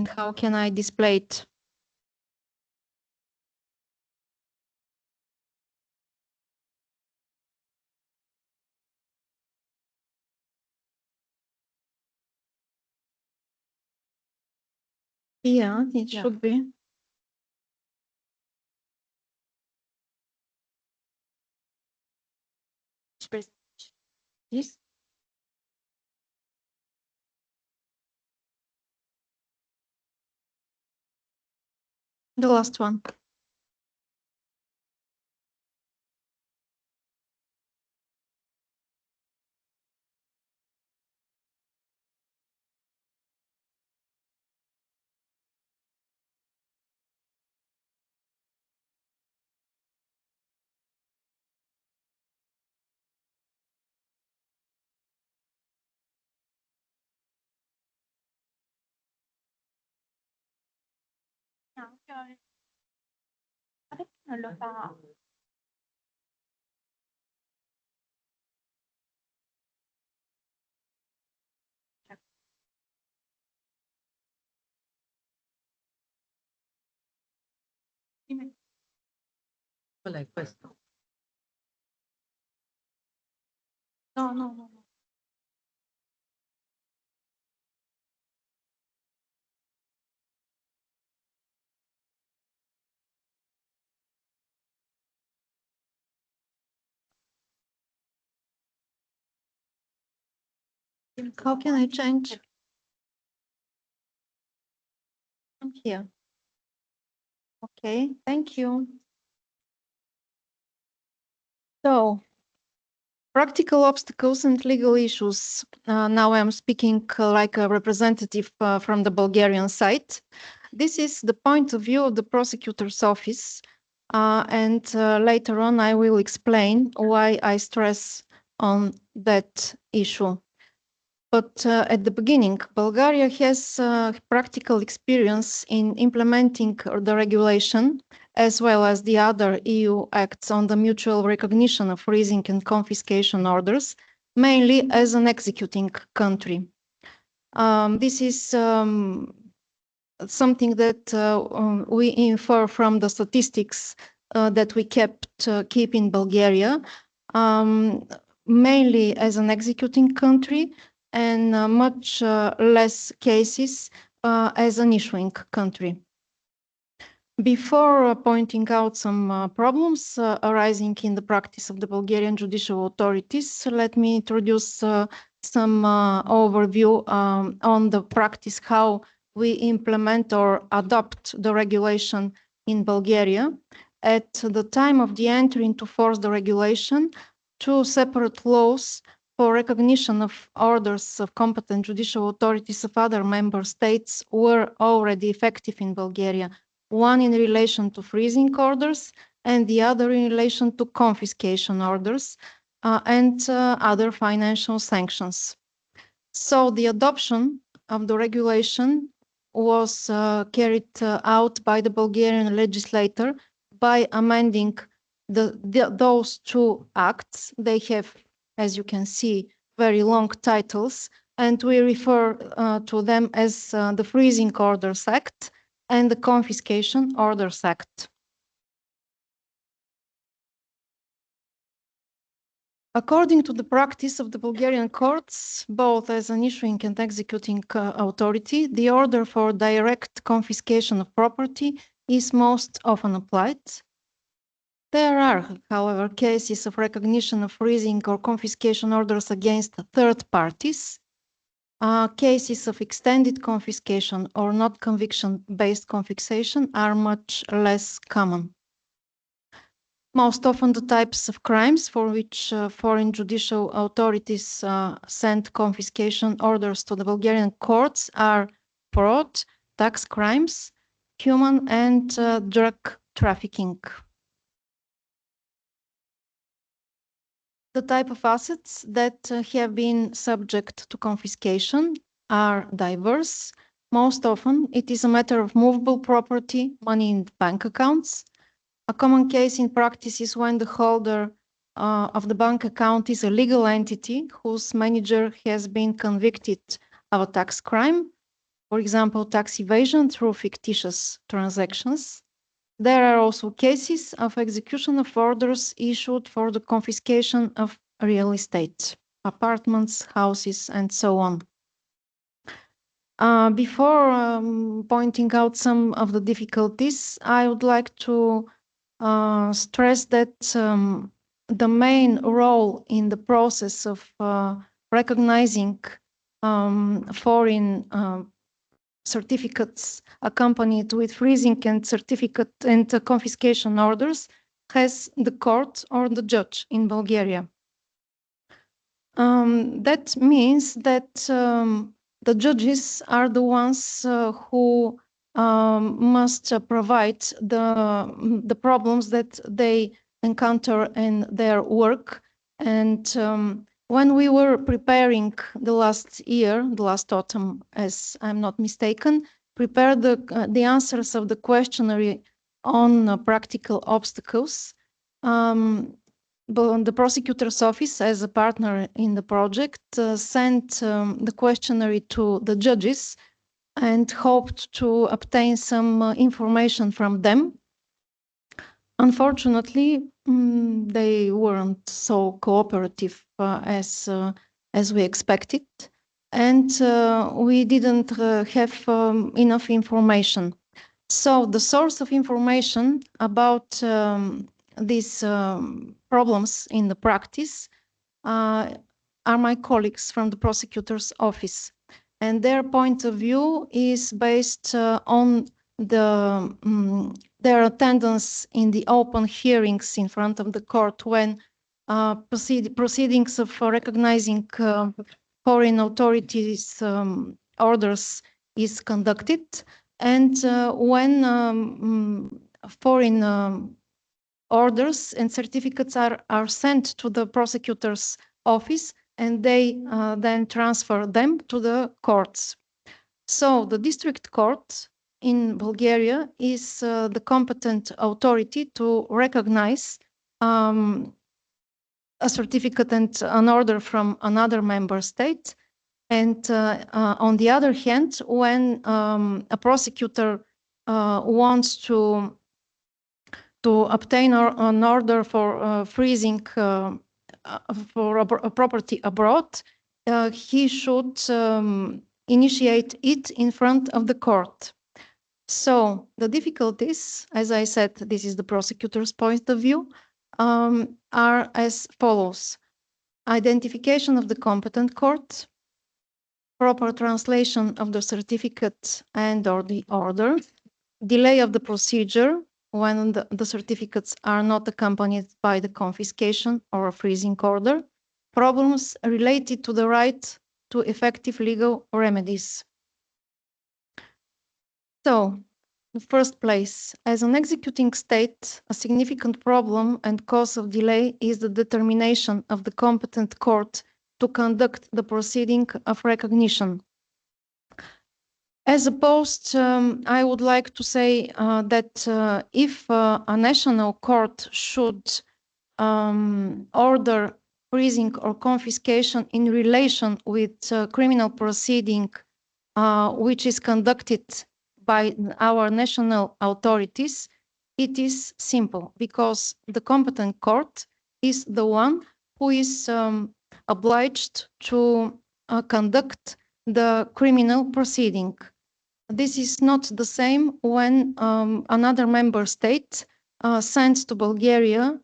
how can I display it? Yeah, it should be. Yes. The last one. Qual è questo? No, no, no. How can I change? I'm here. Okay, thank you. So, practical obstacles and legal issues. Now I'm speaking like a representative from the Bulgarian side. This is the point of view of the prosecutor's office. And later on, I will explain why I stress on that issue. But at the beginning, Bulgaria has practical experience in implementing the regulation, as well as the other EU acts on the mutual recognition of freezing and confiscation orders, mainly as an executing country. This is something that we infer from the statistics that we keep in Bulgaria, mainly as an executing country, and much less cases as an issuing country. Before pointing out some problems arising in the practice of the Bulgarian judicial authorities, let me introduce some overview on the practice, how we implement or adopt the regulation in Bulgaria. At the time of the entry into force the regulation, two separate laws for recognition of orders of competent judicial authorities of other member states were already effective in Bulgaria, one in relation to freezing orders and the other in relation to confiscation orders and other financial sanctions. So the adoption of the regulation was carried out by the Bulgarian legislator by amending those two acts. They have, as you can see, very long titles, and we refer to them as the Freezing Orders Act and the Confiscation Orders Act. According to the practice of the Bulgarian courts, both as an issuing and executing authority, the order for direct confiscation of property is most often applied. There are, however, cases of recognition of freezing or confiscation orders against third parties. Cases of extended confiscation or not conviction-based confiscation are much less common. Most often the types of crimes for which foreign judicial authorities send confiscation orders to the Bulgarian courts are fraud, tax crimes, human and drug trafficking. The type of assets that have been subject to confiscation are diverse. Most often it is a matter of movable property, money in bank accounts. A common case in practice is when the holder of the bank account is a legal entity whose manager has been convicted of a tax crime. for example, tax evasion through fictitious transactions. There are also cases of execution of orders issued for the confiscation of real estate, apartments, houses, and so on. Before pointing out some of the difficulties, I would like to stress that the main role in the process of recognizing foreign certificates accompanied with freezing and certificate and confiscation orders has the court or the judge in Bulgaria. That means that the judges are the ones who must provide the problems that they encounter in their work. And when we were preparing the last autumn, as I'm not mistaken, prepared the answers of the questionnaire on practical obstacles. The prosecutor's office, as a partner in the project, sent the questionnaire to the judges and hoped to obtain some information from them. Unfortunately, they weren't so cooperative as we expected, and we didn't have enough information. So the source of information about these problems in the practice are my colleagues from the prosecutor's office. And their point of view is based on their attendance in the open hearings in front of the court when proceedings of recognizing foreign authorities' orders is conducted, and when foreign orders and certificates are sent to the prosecutor's office, and they then transfer them to the courts. So the district court in Bulgaria is the competent authority to recognize a certificate and an order from another member state. And on the other hand, when a prosecutor wants to obtain an order for freezing for a property abroad, he should initiate it in front of the court. So the difficulties, as I said, this is the prosecutor's point of view, are as follows: identification of the competent court, proper translation of the certificate and or the order, delay of the procedure when the certificates are not accompanied by the confiscation or a freezing order, problems related to the right to effective legal remedies. So, in the first place, as an executing state, a significant problem and cause of delay is the determination of the competent court to conduct the proceeding of recognition. As opposed, I would like to say that if a national court should order freezing or confiscation in relation with criminal proceeding which is conducted by our national authorities, it is simple because the competent court is the one who is obliged to conduct the criminal proceeding. This is not the same when another member state sends to Bulgaria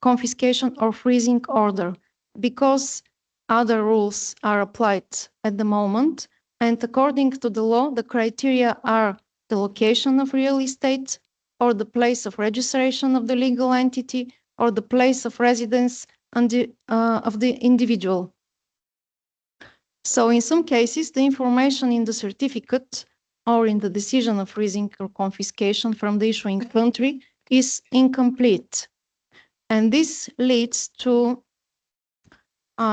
confiscation or freezing order, because other rules are applied at the moment. And according to the law, the criteria are the location of real estate, or the place of registration of the legal entity, or the place of residence of the individual. So in some cases, the information in the certificate or in the decision of freezing or confiscation from the issuing country is incomplete. And this leads to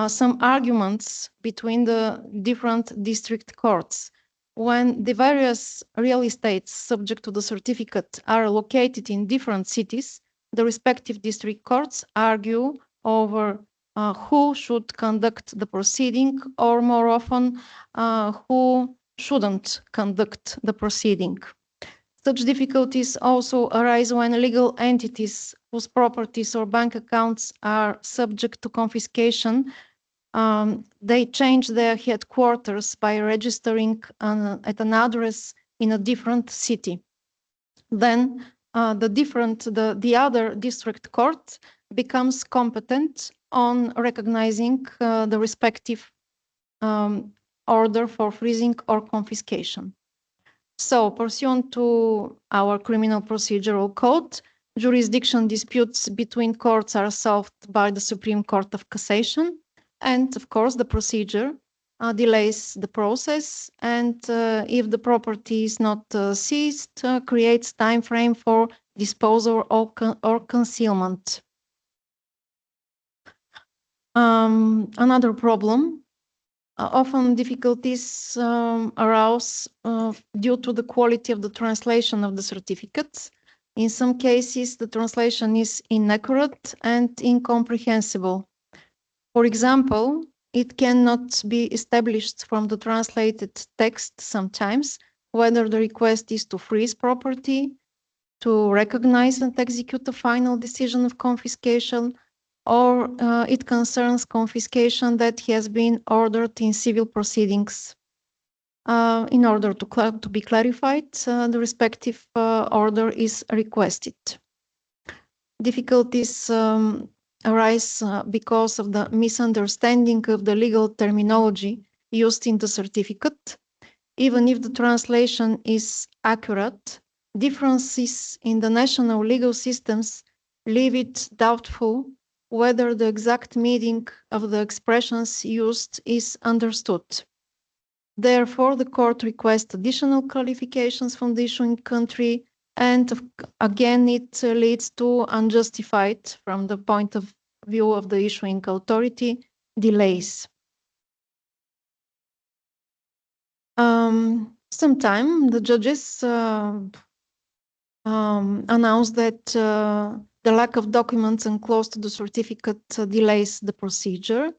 some arguments between the different district courts. When the various real estates subject to the certificate are located in different cities, the respective district courts argue over who should conduct the proceeding, or more often, who shouldn't conduct the proceeding. Such difficulties also arise when legal entities whose properties or bank accounts are subject to confiscation, they change their headquarters by registering at an address in a different city. Then the other district court becomes competent on recognizing the respective order for freezing or confiscation. So, pursuant to our criminal procedural code, jurisdiction disputes between courts are solved by the Supreme Court of Cassation, and of course, the procedure delays the process, and if the property is not seized, creates time frame for disposal or concealment. Another problem. Often difficulties arise due to the quality of the translation of the certificates. In some cases, the translation is inaccurate and incomprehensible. For example, it cannot be established from the translated text sometimes whether the request is to freeze property, to recognize and execute a final decision of confiscation, or it concerns confiscation that has been ordered in civil proceedings. In order to be clarified, the respective order is requested. Difficulties arise because of the misunderstanding of the legal terminology used in the certificate. Even if the translation is accurate, differences in the national legal systems leave it doubtful whether the exact meaning of the expressions used is understood. Therefore, the court requests additional qualifications from the issuing country, and again, it leads to unjustified, from the point of view of the issuing authority, delays. Sometimes the judges announce that the lack of documents enclosed to the certificate delays the procedure.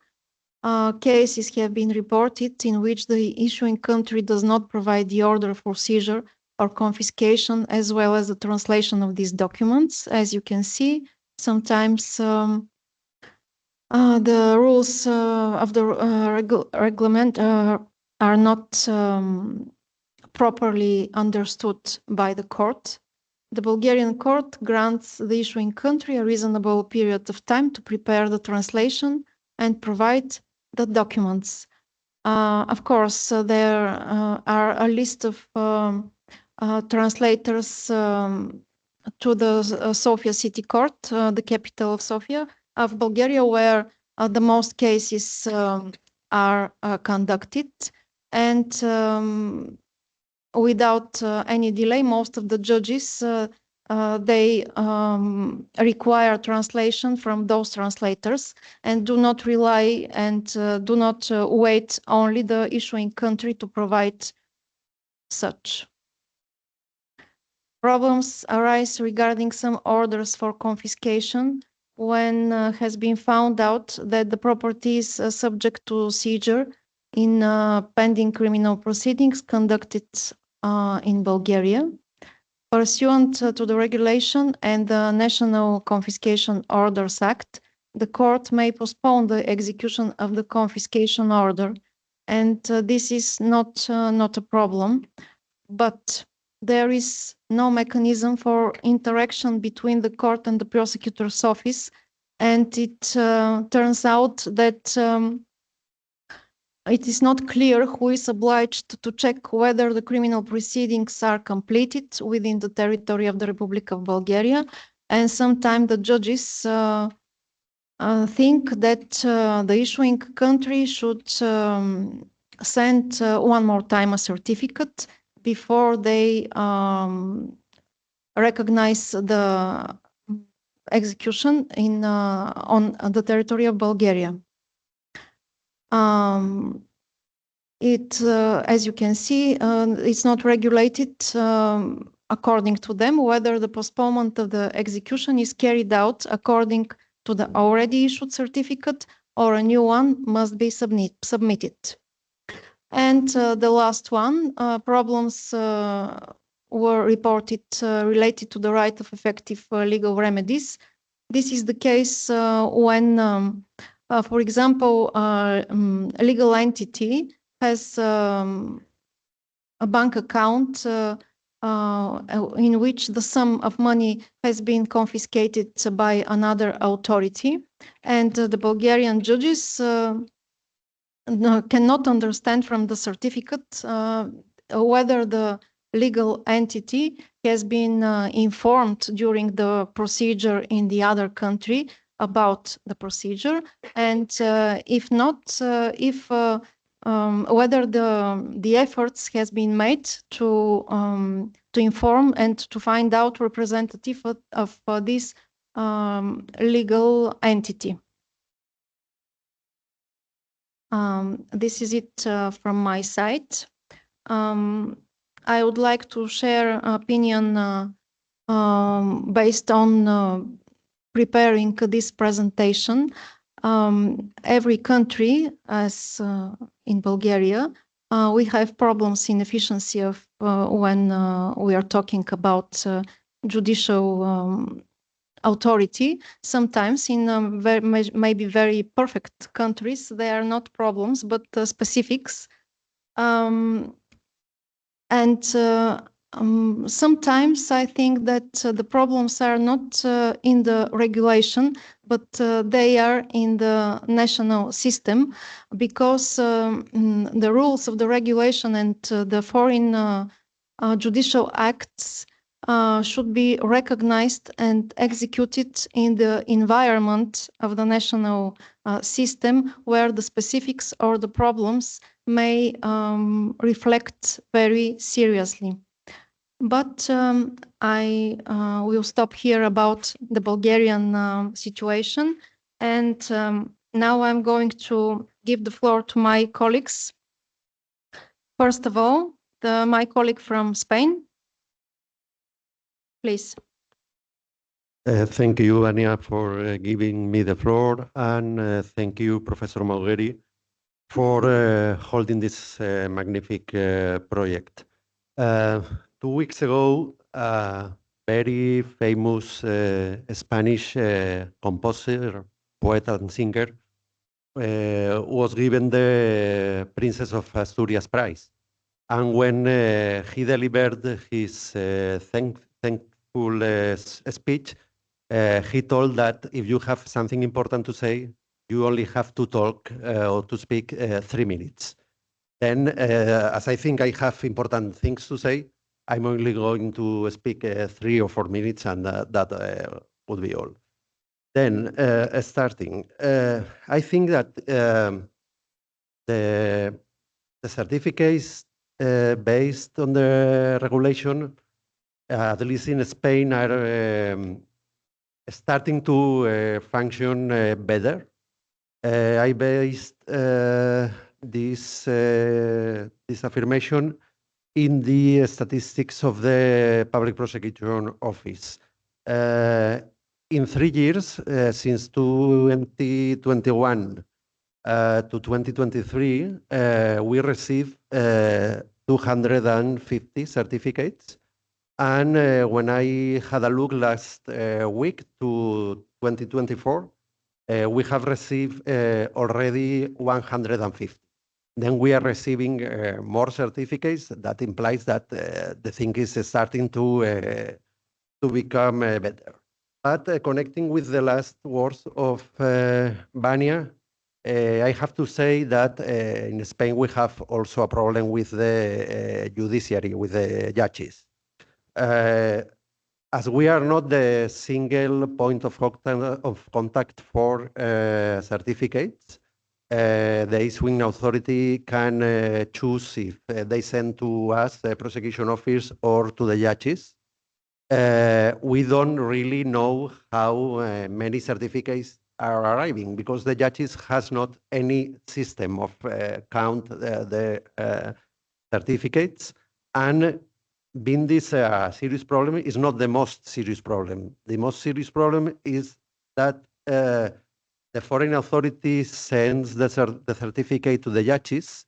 Cases have been reported in which the issuing country does not provide the order for seizure or confiscation, as well as the translation of these documents. As you can see, sometimes the rules of the reglement are not properly understood by the court. The Bulgarian court grants the issuing country a reasonable period of time to prepare the translation and provide the documents. Of course, there are a list of translators to the Sofia City Court, the capital of Sofia, of Bulgaria, where the most cases are conducted. And without any delay, most of the judges they require translation from those translators and do not rely and do not wait only the issuing country to provide such. Problems arise regarding some orders for confiscation when has been found out that the property is subject to seizure in pending criminal proceedings conducted in Bulgaria. Pursuant to the regulation and the National Confiscation Orders Act, the court may postpone the execution of the confiscation order, and this is not a problem, but there is no mechanism for interaction between the court and the prosecutor's office, and it turns out that it is not clear who is obliged to check whether the criminal proceedings are completed within the territory of the Republic of Bulgaria. And sometimes the judges think that the issuing country should send one more time a certificate before they recognize the execution on the territory of Bulgaria. As you can see, it's not regulated according to them whether the postponement of the execution is carried out according to the already issued certificate or a new one must be submitted. And the last one, problems were reported related to the right of effective legal remedies. This is the case when, for example, a legal entity has a bank account in which the sum of money has been confiscated by another authority, and the Bulgarian judges cannot understand from the certificate whether the legal entity has been informed during the procedure in the other country about the procedure, and if not, if whether the efforts has been made to inform and to find out representative of this legal entity. This is it from my side. I would like to share opinion based on preparing this presentation. Every country, as in Bulgaria, we have problems in efficiency of when we are talking about judicial authority. Sometimes in maybe very perfect countries, there are not problems, but specifics. And sometimes I think that the problems are not in the regulation, but they are in the national system, because the rules of the regulation and the foreign judicial acts should be recognized and executed in the environment of the national system, where the specifics or the problems may reflect very seriously. But I will stop here about the Bulgarian situation. And now I'm going to give the floor to my colleagues. First of all, my colleague from Spain. Please. Thank you, Ania, for giving me the floor, and thank you, Professor Malgheri, for holding this magnific project. 2 weeks ago, a very famous Spanish composer, poet, and singer was given the Princess of Asturias Prize. And when he delivered his thankful speech, he told that if you have something important to say, you only have to talk or to speak 3 minutes. Then, as I think I have important things to say, I'm only going to speak 3 or 4 minutes, and that would be all. Then, starting, I think that the certificates based on the regulation, at least in Spain, are starting to function better. I based this affirmation in the statistics of the Public Prosecution Office. In 3 years, since 2021 to 2023, we received 250 certificates. And when I had a look last week to 2024, we have received already 150. Then we are receiving more certificates. That implies that the thing is starting to become better. But connecting with the last words of Vania, I have to say that in Spain we have also a problem with the judiciary, with the judges. As we are not the single point of contact for certificates, the issuing authority can choose if they send to us, the prosecution office, or to the judges. We don't really know how many certificates are arriving, because the judges has not any system of count the certificates. And being this a serious problem is not the most serious problem. The most serious problem is that the foreign authority sends the certificate to the judges,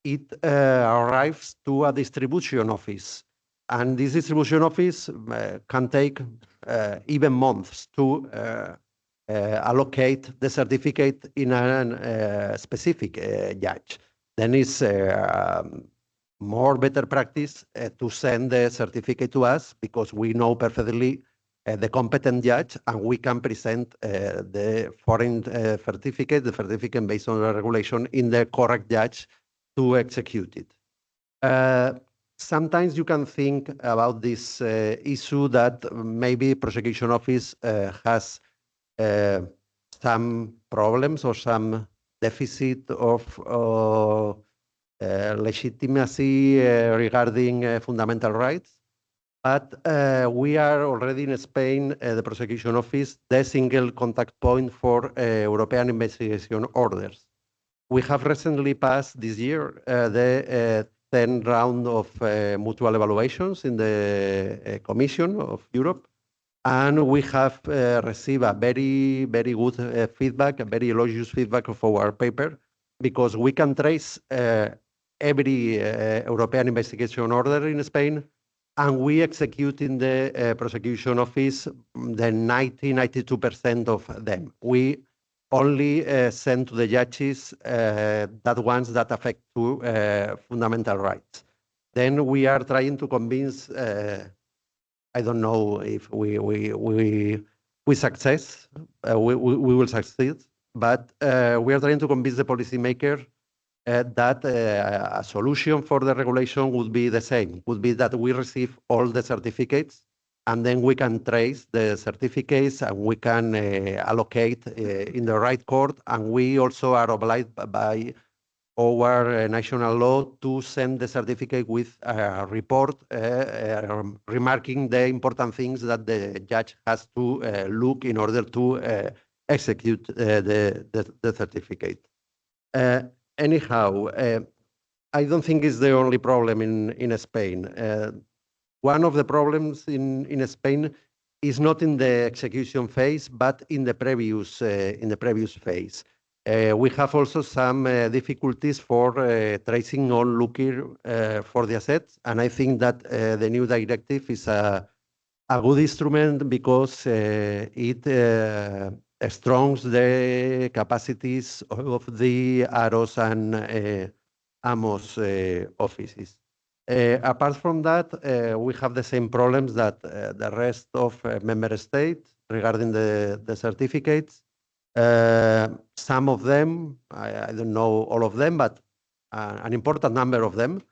it arrives to a distribution office. And this distribution office can take even months to allocate the certificate in a specific judge. Then it's more better practice to send the certificate to us because we know perfectly the competent judge, and we can present the foreign certificate, the certificate based on the regulation, in the correct judge to execute it. Sometimes you can think about this issue that maybe prosecution office has some problems or some deficit of legitimacy regarding fundamental rights. But we are already in Spain, the prosecution office, the single contact point for European investigation orders. We have recently passed this year the 10th round of mutual evaluations in the Commission of Europe, and we have received a very, very good feedback, a very elogious feedback of our paper, because we can trace every European investigation order in Spain, and we execute in the prosecution office the 92% of them. We only send to the judges that ones that affect to fundamental rights. Then we are trying to convince, I don't know if we success, we will succeed, but we are trying to convince the policymaker that a solution for the regulation would be the same, would be that we receive all the certificates, and then we can trace the certificates and we can allocate in the right court, and we also are obliged by our national law to send the certificate with a report remarking the important things that the judge has to look in order to execute the certificate. Anyhow, I don't think it's the only problem in Spain. One of the problems in Spain is not in the execution phase, but in the previous phase. We have also some difficulties for tracing onlooker for the assets, and I think that the new directive is a good instrument because it strongs the capacities of the AROS and AMOS offices. Apart from that, we have the same problems that the rest of member states regarding the certificates. Some of them, I don't know all of them, but an important number of them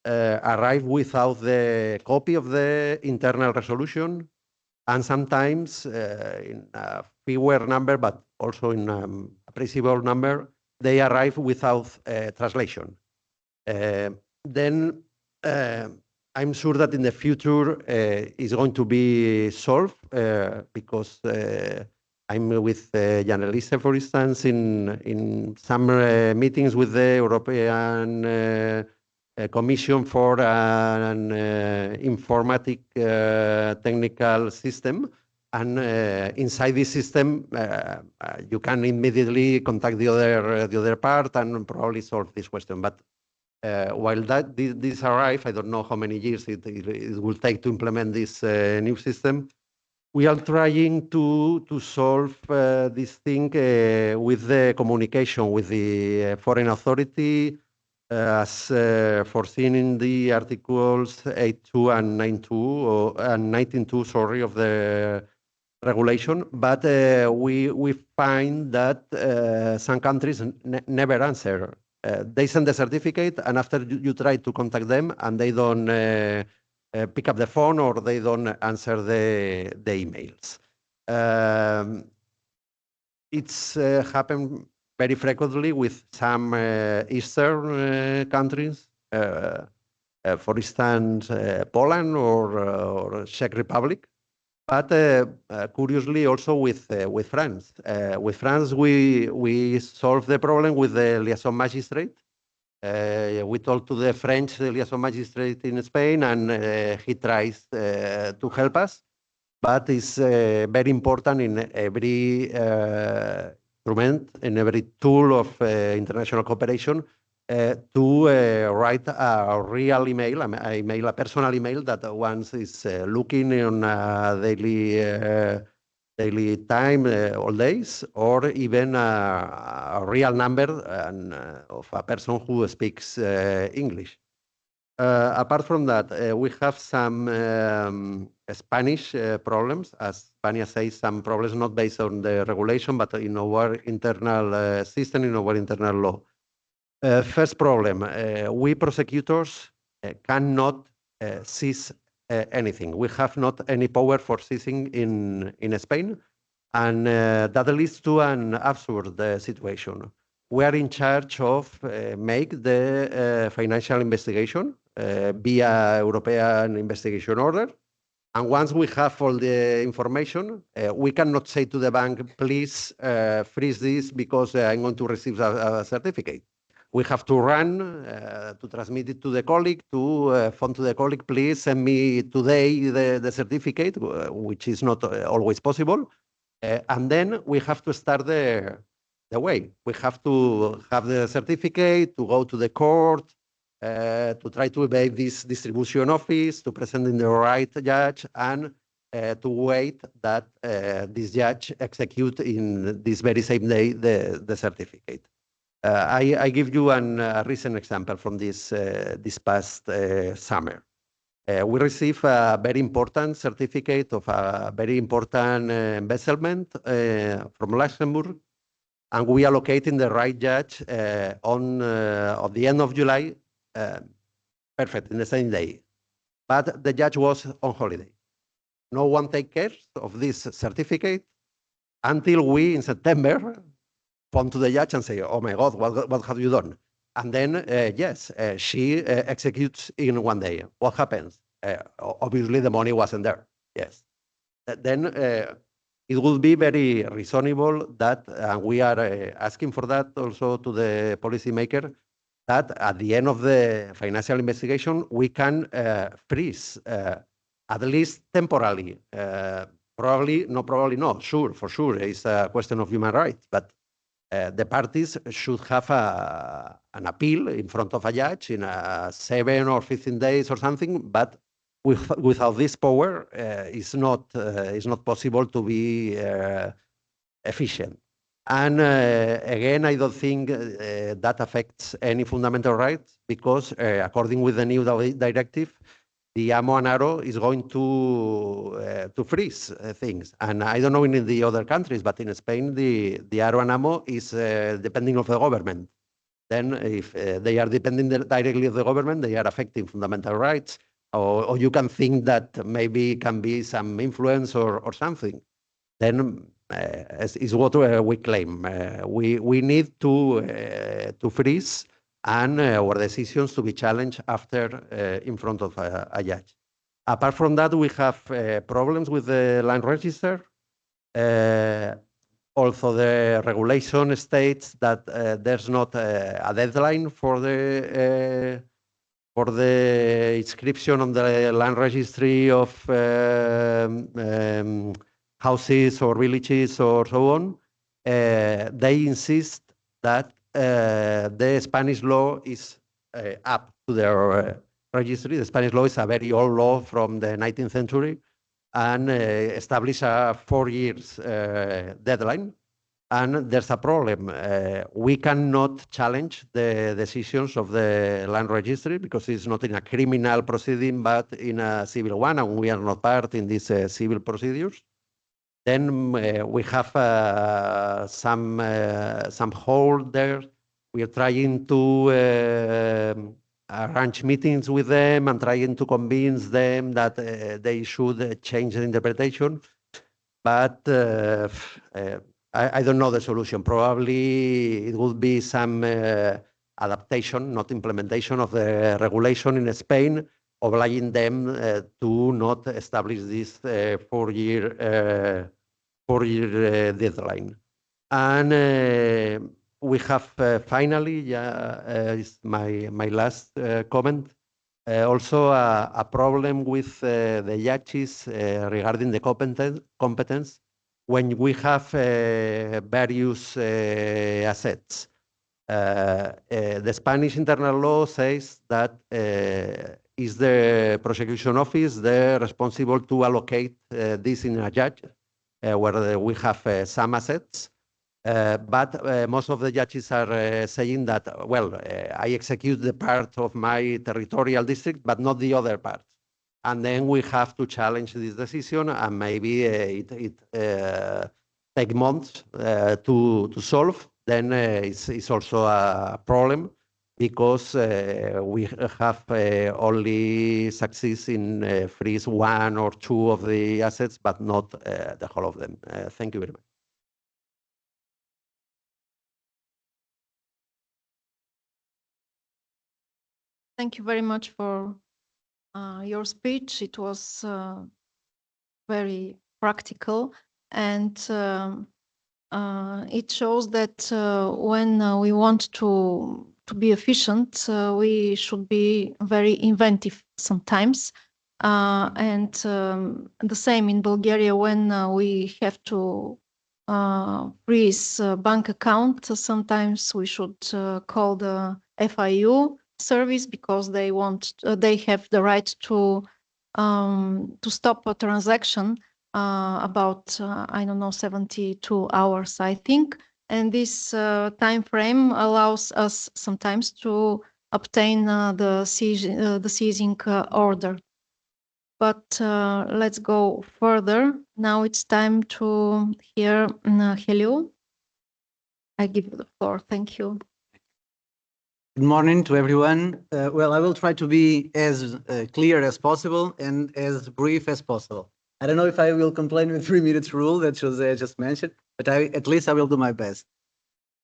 arrive without the copy of the internal resolution, and sometimes in a fewer number, but also in a appreciable number, they arrive without translation. Then I'm sure that in the future it's going to be solved because I'm with Jan Elise, for instance, in some meetings with the European Commission for an informatic technical system. And inside this system, you can immediately contact the other part and probably solve this question. But while this arrives, I don't know how many years it will take to implement this new system. We are trying to solve this thing with the communication with the foreign authority, as foreseen in the articles 8.2 and 9.2 and 19.2, sorry, of the regulation. But we find that some countries never answer. They send the certificate, and after you try to contact them, and they don't pick up the phone or they don't answer the emails. It's happened very frequently with some Eastern countries, for instance, Poland or Czech Republic, but curiously also with France. With France, we solved the problem with the liaison magistrate. We talked to the French liaison magistrate in Spain, and he tries to help us. But it's very important in every instrument, in every tool of international cooperation to write a real email, a personal email that once is looking on a daily time, all days, or even a real number of a person who speaks English. Apart from that, we have some Spanish problems, as Spania says, some problems not based on the regulation, but in our internal system, in our internal law. First problem, we prosecutors cannot seize anything. We have not any power for seizing in Spain, and that leads to an absurd situation. We are in charge of make the financial investigation via European investigation order. And once we have all the information, we cannot say to the bank, please freeze this because I'm going to receive a certificate. We have to run to transmit it to the colleague, to phone to the colleague, please send me today the certificate, which is not always possible. And then we have to start the way. We have to have the certificate, to go to the court, to try to evade this distribution office, to present in the right judge, and to wait that this judge execute in this very same day the certificate. I give you a recent example from this past summer. We received a very important certificate of a very important embezzlement from Luxembourg, and we allocate in the right judge on the end of July, perfect, in the same day. But the judge was on holiday. No one take care of this certificate until we, in September, phone to the judge and say, oh my God, what have you done? And then, yes, she executes in one day. What happens? Obviously, the money wasn't there. Yes. Then it would be very reasonable that, and we are asking for that also to the policymaker, that at the end of the financial investigation, we can freeze, at least temporarily. Probably not, sure, for sure, it's a question of human rights, but the parties should have an appeal in front of a judge in 7 or 15 days or something, but without this power, it's not possible to be efficient. And again, I don't think that affects any fundamental rights because according with the new directive, the ammo and arrow is going to freeze things. And I don't know in the other countries, but in Spain, the arrow and ammo is depending of the government. Then if they are depending directly of the government, they are affecting fundamental rights. Or you can think that maybe can be some influence or something. Then is what we claim. We need to freeze and our decisions to be challenged after in front of a judge. Apart from that, we have problems with the land register. Also, the regulation states that there's not a deadline for the inscription on the land registry of houses or villages or so on. They insist that the Spanish law is up to their registry. The Spanish law is a very old law from the 19th century and establish a 4 years deadline. And there's a problem. We cannot challenge the decisions of the land registry because it's not in a criminal proceeding, but in a civil one, and we are not part in these civil procedures. Then we have some hold there. We are trying to arrange meetings with them and trying to convince them that they should change the interpretation. But I don't know the solution. Probably it would be some adaptation, not implementation of the regulation in Spain, obliging them to not establish this 4 year deadline. And we have finally, is my last comment, also a problem with the judges regarding the competence. when we have various assets. The Spanish internal law says that is the prosecution office they're responsible to allocate this in a judge where we have some assets. But most of the judges are saying that, well, I execute the part of my territorial district, but not the other part. And then we have to challenge this decision, and maybe it take months to solve. Then it's also a problem because we have only success in freeze one or two of the assets, but not the whole of them. Thank you very much. Thank you very much for your speech. It was very practical, and it shows that when we want to be efficient, we should be very inventive sometimes. And the same in Bulgaria when we have to freeze a bank account. Sometimes we should call the FIU service because they want they have the right to stop a transaction about I don't know 72 hours I think, and this time frame allows us sometimes to obtain the seizing order. But let's go further. Now it's time to hear Helio. I give you the floor. Thank you. Good morning to everyone. Well, I will try to be as clear as possible and as brief as possible. I don't know if I will complain with 3 minutes rule that Jose just mentioned, but at least I will do my best.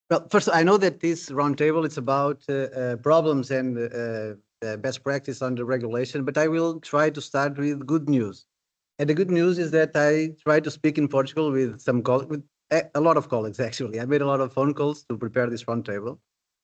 Well, first, I know that this roundtable is about problems and best practice under regulation, but I will try to start with good news. And the good news is that I tried to speak in Portugal with a lot of colleagues, actually. I made a lot of phone calls to prepare this roundtable.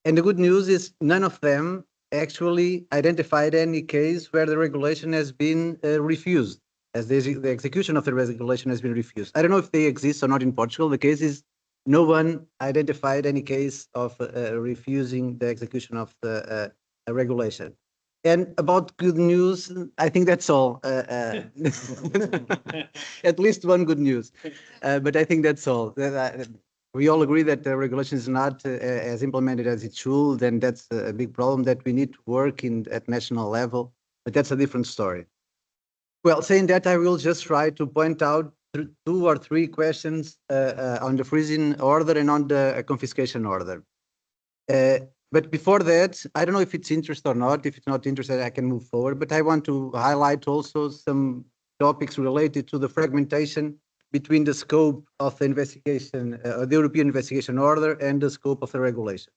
And the good news is none of them actually identified any case where the regulation has been refused, as the execution of the regulation has been refused. I don't know if they exist or not in Portugal. The case is no one identified any case of refusing the execution of the regulation. And about good news, I think that's all. At least one good news, but I think that's all. We all agree that the regulation is not as implemented as it should, and that's a big problem that we need to work at national level, but that's a different story. Well, saying that, I will just try to point out 2 or 3 questions on the freezing order and on the confiscation order. But before that, I don't know if it's interest or not. If it's not interested, I can move forward. But I want to highlight also some topics related to the fragmentation between the scope of the investigation, the European investigation order, and the scope of the regulation.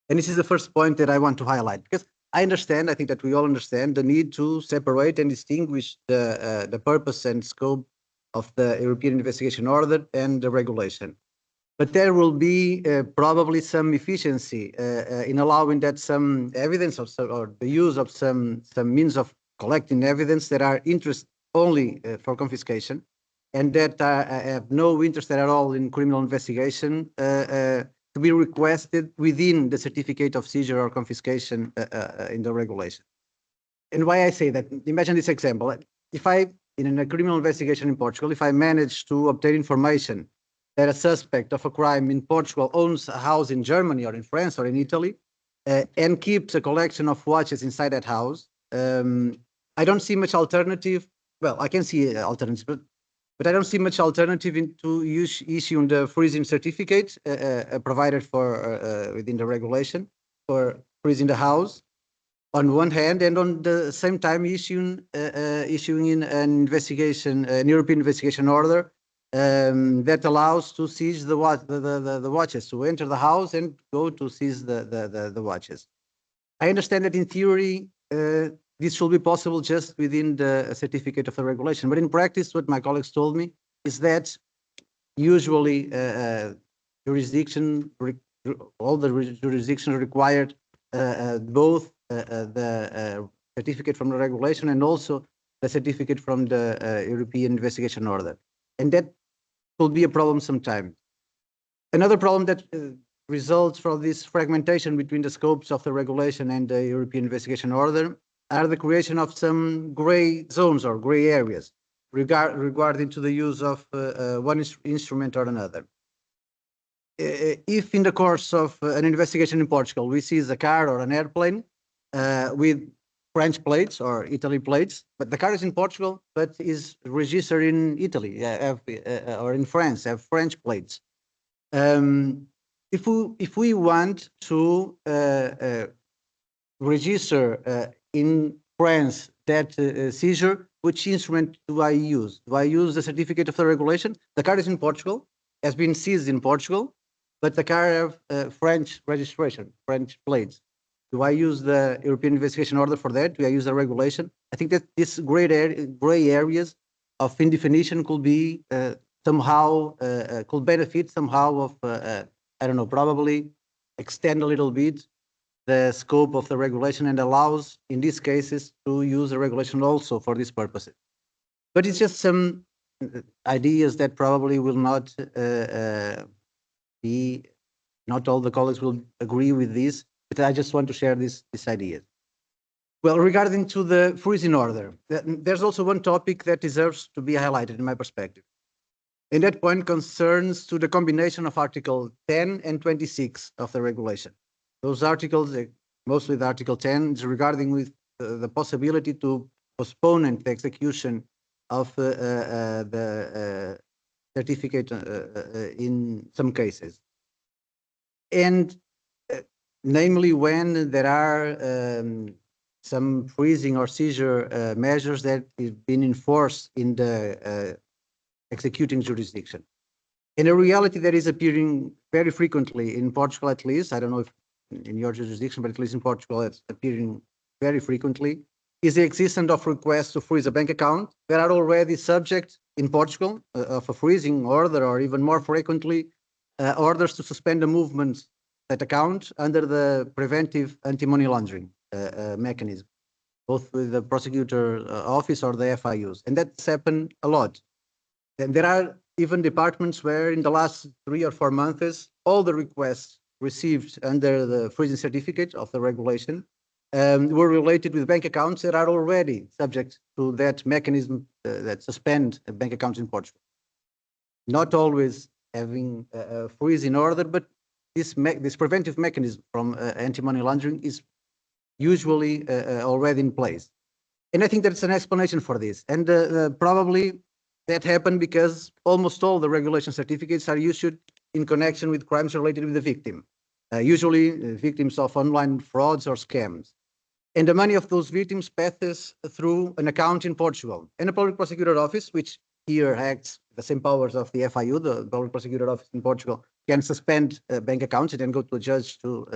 And this is the first point that I want to highlight, because I understand, I think that we all understand the need to separate and distinguish the purpose and scope of the European investigation order and the regulation. But there will be probably some efficiency in allowing that some evidence or the use of some means of collecting evidence that are interest only for confiscation, and that have no interest at all in criminal investigation, to be requested within the certificate of seizure or confiscation in the regulation. And why I say that, imagine this example. If in a criminal investigation in Portugal, if I manage to obtain information that a suspect of a crime in Portugal owns a house in Germany or in France or in Italy, and keeps a collection of watches inside that house, I don't see much alternative. Well, I can see alternatives, but I don't see much alternative into issuing the freezing certificate provided for within the regulation for freezing the house on one hand, and on the same time issuing in an European investigation order that allows to seize the watches, to enter the house and go to seize the watches. I understand that in theory, this should be possible just within the certificate of the regulation. But in practice, what my colleagues told me is that usually all the jurisdictions required both the certificate from the regulation and also the certificate from the European investigation order. And that could be a problem sometimes. Another problem that results from this fragmentation between the scopes of the regulation and the European Investigation Order are the creation of some gray zones or gray areas regarding to the use of one instrument or another. If in the course of an investigation in Portugal, we seize a car or an airplane with French plates or Italy plates, but the car is in Portugal, but is registered in Italy or in France, have French plates. If we want to register in France that seizure, which instrument do I use? Do I use the certificate of the regulation? The car is in Portugal, has been seized in Portugal, but the car have French registration, French plates. Do I use the European Investigation Order for that? Do I use the regulation? I think that this gray areas of indefinition could be somehow, could benefit somehow of, I don't know, probably extend a little bit the scope of the regulation and allows, in these cases, to use the regulation also for these purposes. But it's just some ideas that probably will not be, not all the colleagues will agree with this, but I just want to share this idea. Well, regarding to the freezing order, there's also one topic that deserves to be highlighted in my perspective. And that point concerns to the combination of Article 10 and 26 of the regulation. Those articles, mostly the Article 10, is regarding with the possibility to postpone the execution of the certificate in some cases. And namely when there are some freezing or seizure measures that have been enforced in the executing jurisdiction. In a reality that is appearing very frequently in Portugal, at least, I don't know if in your jurisdiction, but at least in Portugal, it's appearing very frequently, is the existence of requests to freeze a bank account that are already subject in Portugal of a freezing order, or even more frequently, orders to suspend the movement that account under the preventive anti-money laundering mechanism, both with the prosecutor office or the FIUs. And that's happened a lot. And there are even departments where in the last 3 or 4 months, all the requests received under the freezing certificate of the regulation were related with bank accounts that are already subject to that mechanism that suspend bank accounts in Portugal. Not always having a freezing order, but this preventive mechanism from anti-money laundering is usually already in place. And I think that's an explanation for this. And probably that happened because almost all the regulation certificates are issued in connection with crimes related with the victim, usually victims of online frauds or scams. And the money of those victims passes through an account in Portugal. And the Public Prosecutor Office, which here acts the same powers of the FIU, the Public Prosecutor Office in Portugal, can suspend bank accounts and then go to a judge to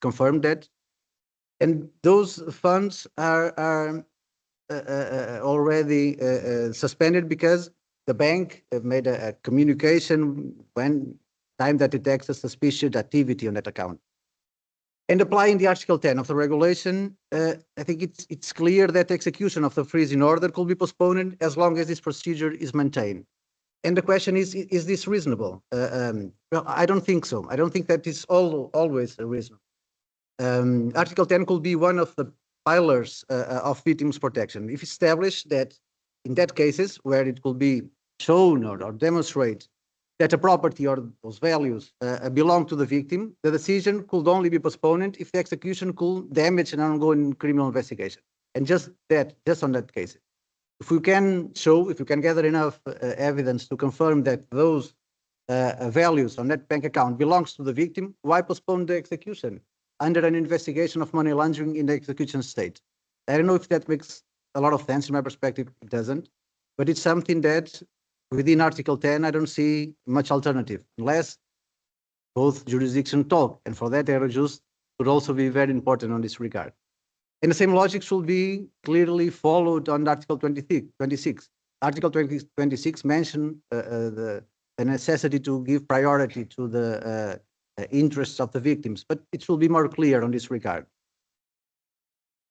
confirm that. And those funds are already suspended because the bank made a communication when time that detects a suspicious activity on that account. And applying the Article 10 of the regulation, I think it's clear that execution of the freezing order could be postponed as long as this procedure is maintained. And the question is this reasonable? Well, I don't think so. I don't think that is always reasonable. Article 10 could be one of the pillars of victims protection. If established that in that cases where it could be shown or demonstrate that a property or those values belong to the victim, the decision could only be postponed if the execution could damage an ongoing criminal investigation. And just on that case. If we can show, if we can gather enough evidence to confirm that those values on that bank account belongs to the victim, why postpone the execution under an investigation of money laundering in the execution state? I don't know if that makes a lot of sense. In my perspective, it doesn't, but it's something that within Article 10, I don't see much alternative, unless both jurisdictions talk. And for that, Eurojust would also be very important on this regard. And the same logic should be clearly followed on Article 26. Article 26 mentioned the necessity to give priority to the interests of the victims, but it should be more clear on this regard.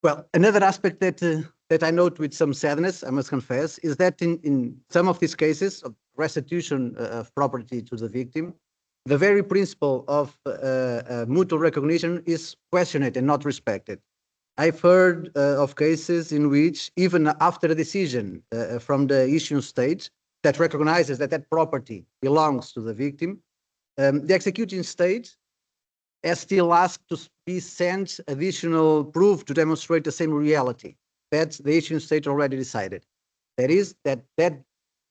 Well, another aspect that I note with some sadness, I must confess, is that in some of these cases, restitution of property to the victim, the very principle of mutual recognition is questioned and not respected. I've heard of cases in which even after a decision from the issuing state that recognizes that that property belongs to the victim, the executing state has still asked to be sent additional proof to demonstrate the same reality that the issuing state already decided. That is, that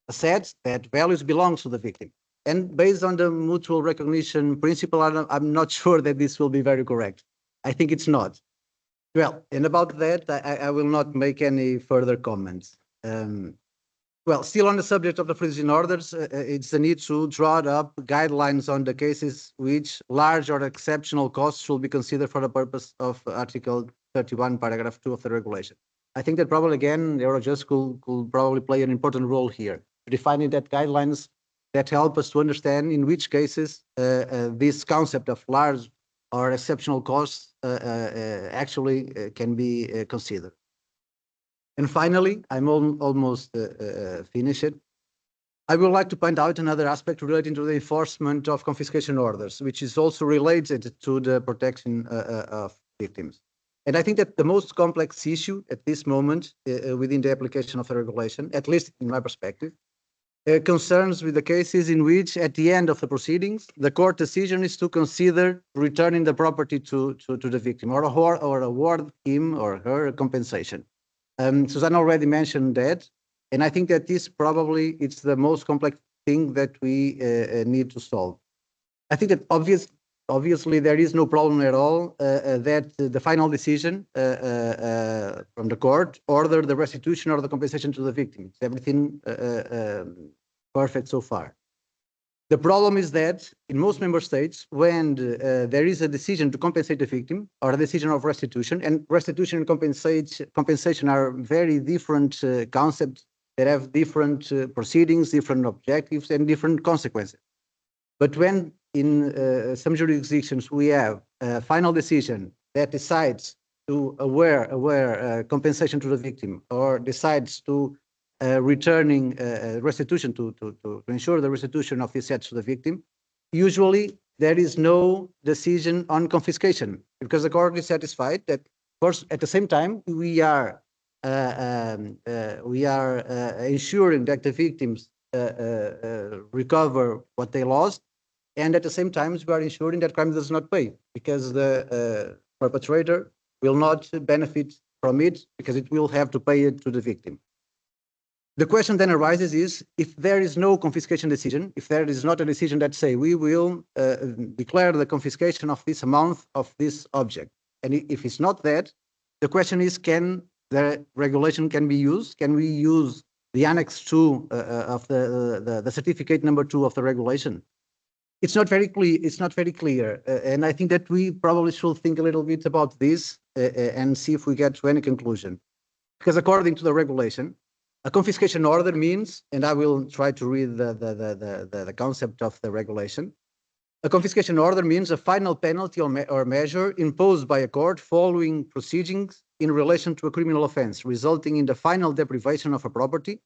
assets, that values belongs to the victim. And based on the mutual recognition principle, I'm not sure that this will be very correct. I think it's not. Well, and about that, I will not make any further comments. Well, still on the subject of the freezing orders, it's the need to draw up guidelines on the cases which large or exceptional costs should be considered for the purpose of Article 31, paragraph 2 of the regulation. I think that probably, again, Eurojust could probably play an important role here, defining that guidelines that help us to understand in which cases this concept of large or exceptional costs actually can be considered. And finally, I'm almost finished. I would like to point out another aspect relating to the enforcement of confiscation orders, which is also related to the protection of victims. And I think that the most complex issue at this moment within the application of the regulation, at least in my perspective, concerns with the cases in which, at the end of the proceedings, the court decision is to consider returning the property to the victim or award him or her a compensation. Susanne already mentioned that, and I think that this probably it's the most complex thing that we need to solve. I think that obviously there is no problem at all that the final decision from the court order the restitution or the compensation to the victim. It's everything perfect so far. The problem is that in most member states, when there is a decision to compensate the victim or a decision of restitution, and restitution and compensation are very different concepts that have different proceedings, different objectives, and different consequences. But when in some jurisdictions we have a final decision that decides to aware compensation to the victim or decides to returning restitution to ensure the restitution of the assets to the victim, usually there is no decision on confiscation because the court is satisfied that, first, at the same time, we are ensuring that the victims recover what they lost, and at the same time, we are ensuring that crime does not pay because the perpetrator will not benefit from it because it will have to pay it to the victim. The question then arises is, if there is no confiscation decision, if there is not a decision that say we will declare the confiscation of this amount of this object, and if it's not that, the question is, can the regulation can be used? Can we use the Annex 2 of the certificate number 2 of the regulation? It's not very clear. It's not very clear, and I think that we probably should think a little bit about this and see if we get to any conclusion. Because according to the regulation, a confiscation order means, and I will try to read the concept of the regulation. A confiscation order means a final penalty or measure imposed by a court following proceedings in relation to a criminal offense, resulting in the final deprivation of a property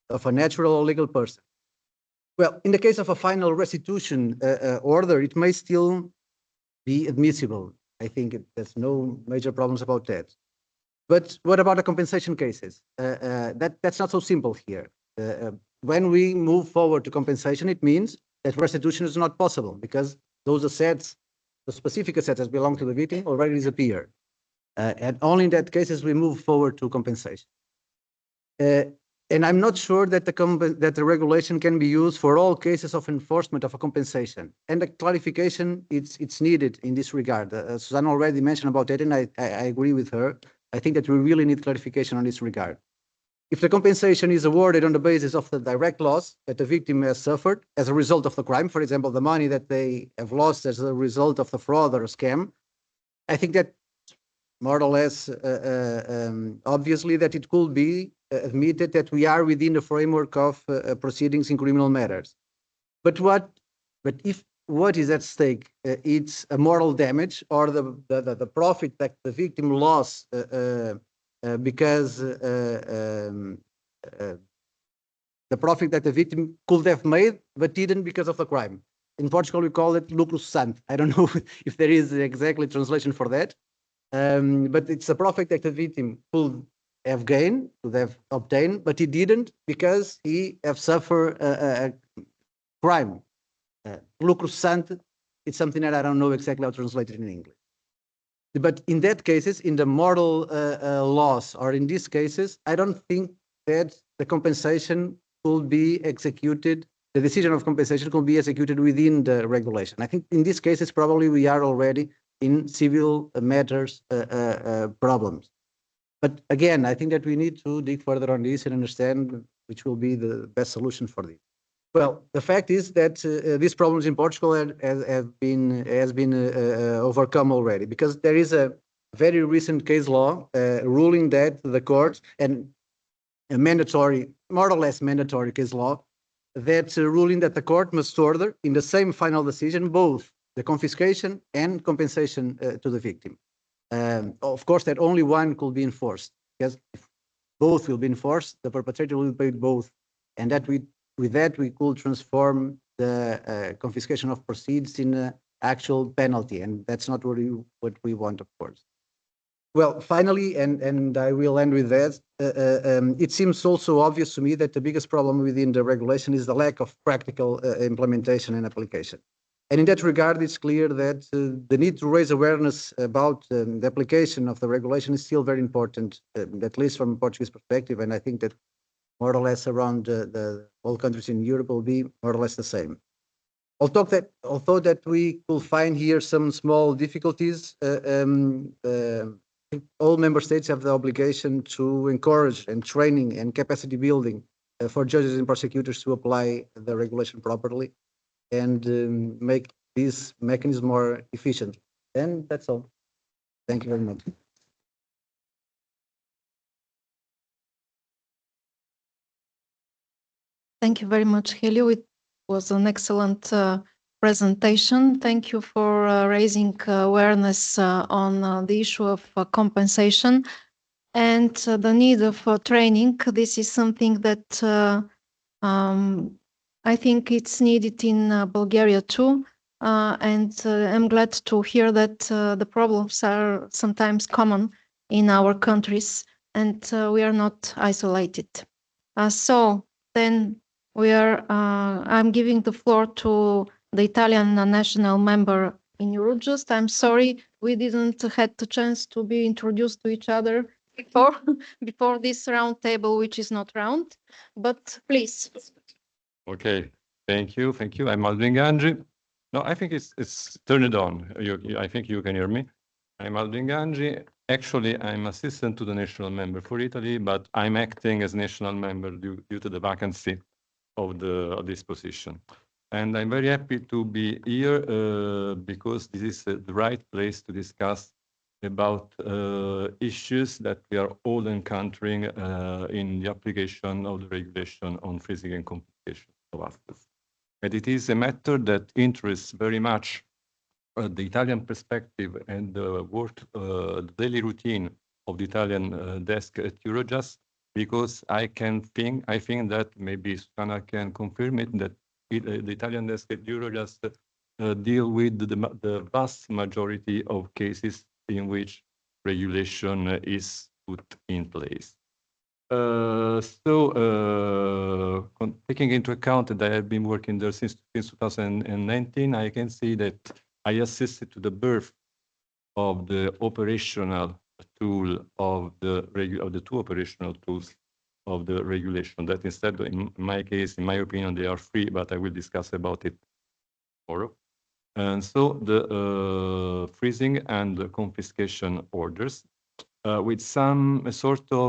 of a natural or legal person. Well, in the case of a final restitution order, it may still be admissible. I think there's no major problems about that. But what about the compensation cases? That's not so simple here. When we move forward to compensation, it means that restitution is not possible because those assets, the specific assets that belong to the victim, already disappear. And only in that cases we move forward to compensation. And I'm not sure that the regulation can be used for all cases of enforcement of a compensation. And the clarification it's needed in this regard. Susanne already mentioned about it, and I agree with her. I think that we really need clarification on this regard. If the compensation is awarded on the basis of the direct loss that the victim has suffered as a result of the crime, for example, the money that they have lost as a result of the fraud or a scam, I think that more or less obviously that it could be admitted that we are within the framework of proceedings in criminal matters. But if what is at stake, it's a moral damage or the profit that the victim lost because the profit that the victim could have made, but didn't because of the crime. In Portugal, we call it lucro cessante. I don't know if there is exactly translation for that, but it's a profit that the victim could have gained, could have obtained, but he didn't because he have suffered a crime. Lucro cessante, it's something that I don't know exactly how to translate it in English. But in that cases, in the moral loss, or in these cases, I don't think that the compensation could be executed, the decision of compensation could be executed within the regulation. I think in these cases, probably we are already in civil matters problems. But again, I think that we need to dig further on this and understand which will be the best solution for this. Well, the fact is that these problems in Portugal have been overcome already, because there is a very recent case law ruling that the court, and a mandatory, more or less mandatory case law, that ruling that the court must order in the same final decision both the confiscation and compensation to the victim. Of course, that only one could be enforced, because if both will be enforced, the perpetrator will pay both, and that with that we could transform the confiscation of proceeds in an actual penalty, and that's not what we want, of course. Well, finally, and I will end with that, it seems also obvious to me that the biggest problem within the regulation is the lack of practical implementation and application. And in that regard, it's clear that the need to raise awareness about the application of the regulation is still very important, at least from a Portuguese perspective, and I think that more or less around all countries in Europe will be more or less the same. Although that we could find here some small difficulties, all member states have the obligation to encourage and training and capacity building for judges and prosecutors to apply the regulation properly and make this mechanism more efficient. And that's all. Thank you very much. Thank you very much, Helio. It was an excellent presentation. Thank you for raising awareness on the issue of compensation and the need of training. This is something that I think it's needed in Bulgaria too. And I'm glad to hear that the problems are sometimes common in our countries and we are not isolated. So then I'm giving the floor to the Italian national member in Eurojust. I'm sorry we didn't had the chance to be introduced to each other before this round table, which is not round, but please. Okay, thank you. I'm Aldrin Gangi. No, I think it's turned on. I think you can hear me. I'm Aldrin Gangi. Actually, I'm assistant to the national member for Italy, but I'm acting as national member due to the vacancy of this position. And I'm very happy to be here because this is the right place to discuss about issues that we are all encountering in the application of the regulation on freezing and confiscation of assets. And it is a matter that interests very much the Italian perspective and the work, the daily routine of the Italian desk at Eurojust, because I think that maybe Susanna can confirm it, that the Italian desk at Eurojust deal with the vast majority of cases in which regulation is put in place. Taking into account that I have been working there since 2019, I can see that I assisted to the birth of the operational tool of the two operational tools of the regulation. That instead, in my case, in my opinion, they are free, but I will discuss about it tomorrow. And so the freezing and the confiscation orders with some sort of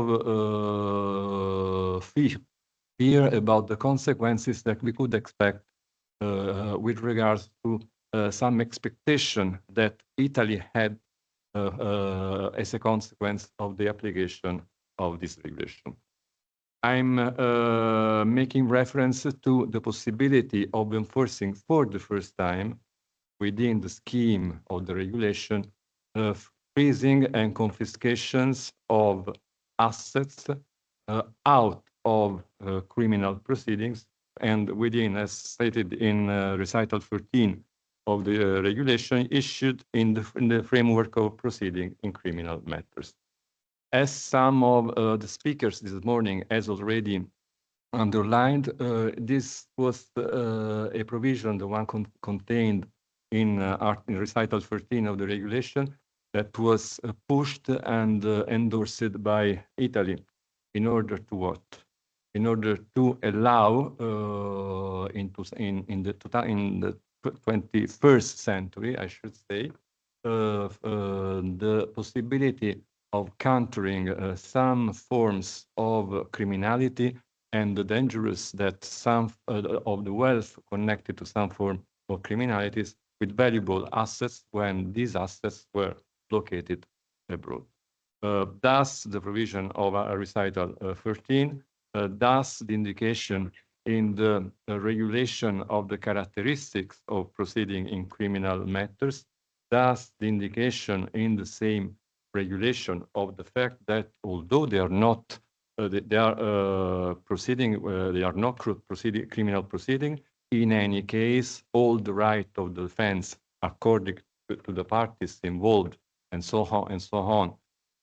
fear about the consequences that we could expect with regards to some expectation that Italy had as a consequence of the application of this regulation. I'm making reference to the possibility of enforcing for the first time within the scheme of the regulation freezing and confiscations of assets out of criminal proceedings, and within, as stated in recital 13 of the regulation, issued in the framework of proceeding in criminal matters. As some of the speakers this morning has already underlined, this was a provision, the one contained in recital 13 of the regulation, that was pushed and endorsed by Italy in order to what? In order to allow in the 21st century, I should say, the possibility of countering some forms of criminality and the dangerous that some of the wealth connected to some form of criminalities with valuable assets when these assets were located abroad. Thus, the provision of recital 13, thus the indication in the regulation of the characteristics of proceeding in criminal matters, thus the indication in the same regulation of the fact that although they are not they are proceeding, they are not criminal proceeding. In any case, all the right of the defense, according to the parties involved, and so on and so on,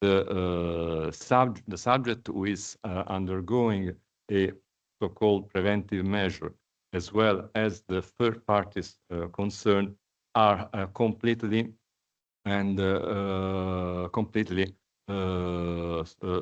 the subject who is undergoing a so-called preventive measure, as well as the third parties concerned, are completely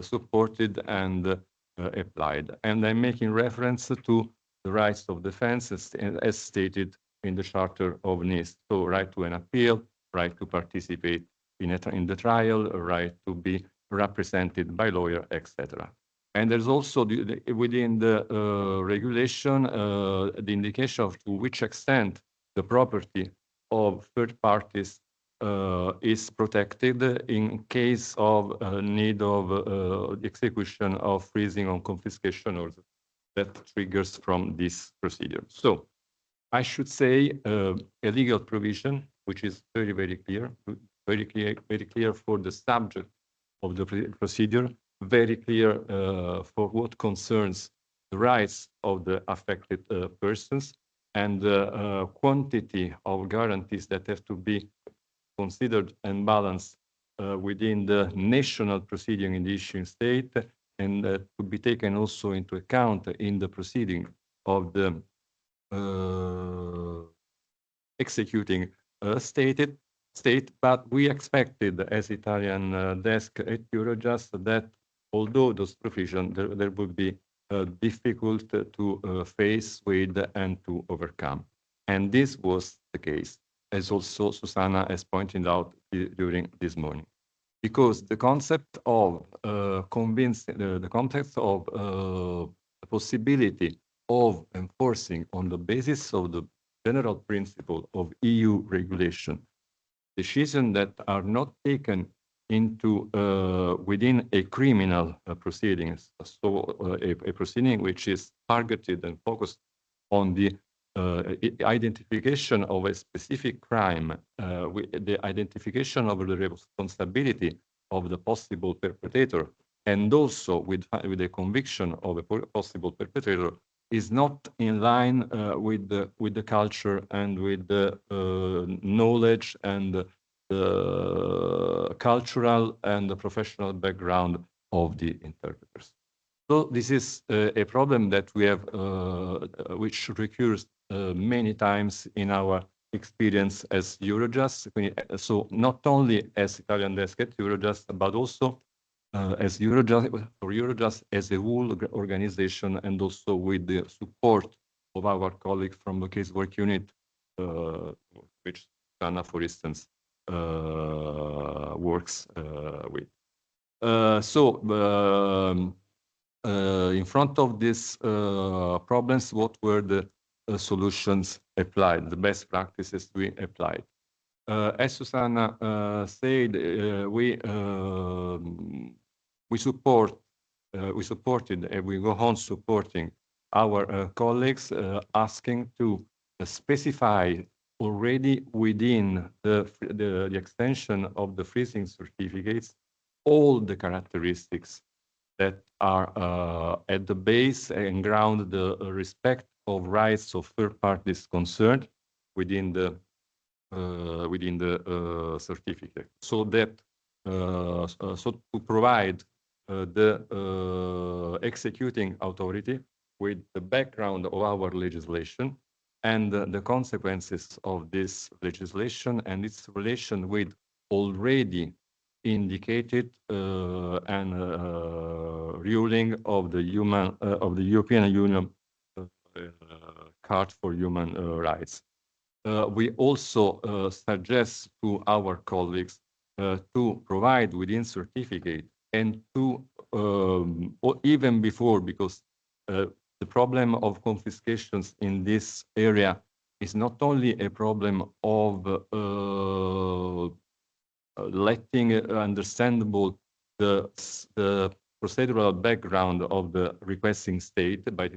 supported and applied. And I'm making reference to the rights of defense as stated in the Charter of Nice. So right to an appeal, right to participate in the trial, a right to be represented by lawyer, etc. And there's also within the regulation the indication of to which extent the property of third parties is protected in case of need of execution of freezing or confiscation orders that triggers from this procedure. So I should say a legal provision which is very clear for the subject of the procedure, very clear for what concerns the rights of the affected persons, and the quantity of guarantees that have to be considered and balanced within the national proceeding in the issuing state, and to be taken also into account in the proceeding of the executing state. But we expected, as Italian desk at Eurojust, that although those provisions there would be difficult to face with and to overcome. And this was the case, as also Susanna has pointed out during this morning. Because the concept of the context of the possibility of enforcing on the basis of the general principle of EU regulation, decisions that are not taken into within a criminal proceedings, so a proceeding which is targeted and focused on the identification of a specific crime, the identification of the responsibility of the possible perpetrator, and also with the conviction of a possible perpetrator, is not in line with the culture and with the knowledge and the cultural and the professional background of the interpreters. So this is a problem that we have, which recurs many times in our experience as Eurojust. So not only as Italian desk at Eurojust, but also as Eurojust as a whole organization, and also with the support of our colleagues from the casework unit, which Anna, for instance, works with. In front of these problems, what were the solutions applied, the best practices we applied? As Susanna said, we supported and we go on supporting our colleagues, asking to specify already within the extension of the freezing certificates all the characteristics that are at the base and ground the respect of rights of third parties concerned within the certificate, so that so to provide the executing authority with the background of our legislation and the consequences of this legislation and its relation with already indicated and ruling of the European Union Charter for Human Rights. We also suggest to our colleagues to provide within certificate and to or even before, because the problem of confiscations in this area is not only a problem of letting understandable the procedural background of the requesting state, but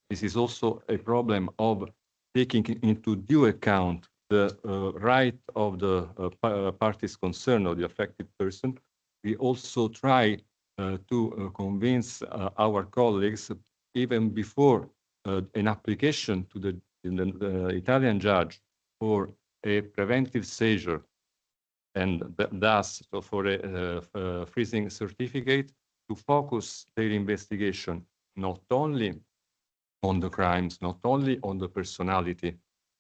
this is also a problem of taking into due account the right of the parties concerned or the affected person. We also try to convince our colleagues even before an application to the Italian judge for a preventive seizure and thus so for a freezing certificate, to focus their investigation not only on the crimes, not only on the personality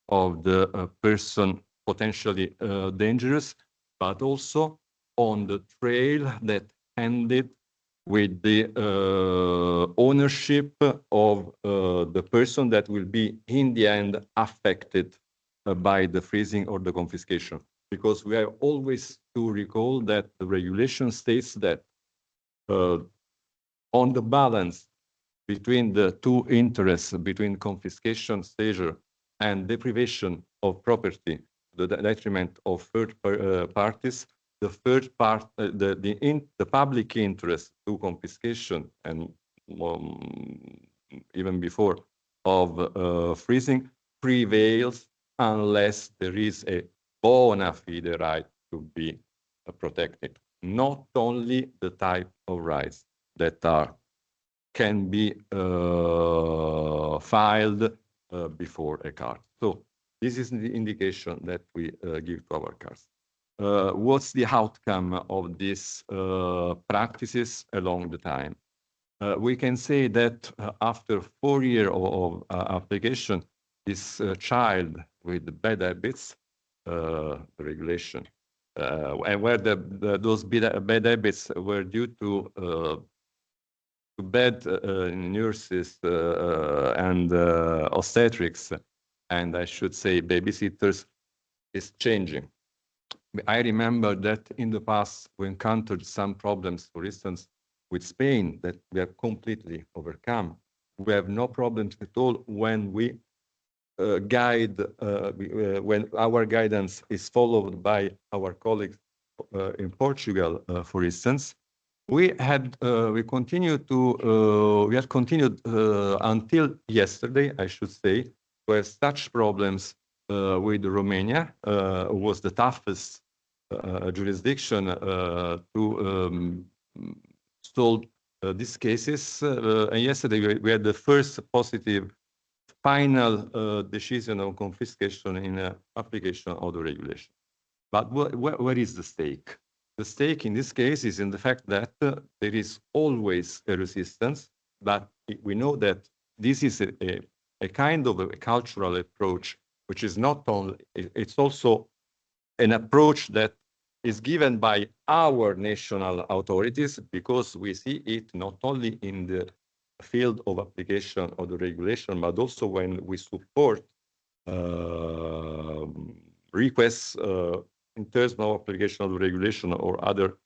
of the person potentially dangerous, but also on the trail that ended with the ownership of the person that will be in the end affected by the freezing or the confiscation. Because we have always to recall that the regulation states that on the balance between the two interests, between confiscation, seizure, and deprivation of property, the detriment of third parties, the third part, the public interest to confiscation and even before of freezing prevails unless there is a bona fide right to be protected. Not only the type of rights that can be filed before a card. So this is the indication that we give to our cards. What's the outcome of these practices along the time? We can say that after 4 years of application, this child with bad habits, the regulation, and where those bad habits were due to bad nurses and obstetrics, and I should say babysitters, is changing. I remember that in the past we encountered some problems, for instance, with Spain that we have completely overcome. We have no problems at all when we when our guidance is followed by our colleagues in Portugal, for instance. We had continued until yesterday, I should say, to have such problems with Romania, was the toughest jurisdiction to solve these cases. And yesterday we had the first positive final decision on confiscation in application of the regulation. But where is the stake? The stake in this case is in the fact that there is always a resistance, but we know that this is a kind of a cultural approach, which is not only, it's also an approach that is given by our national authorities, because we see it not only in the field of application of the regulation, but also when we support requests in terms of application of the regulation or other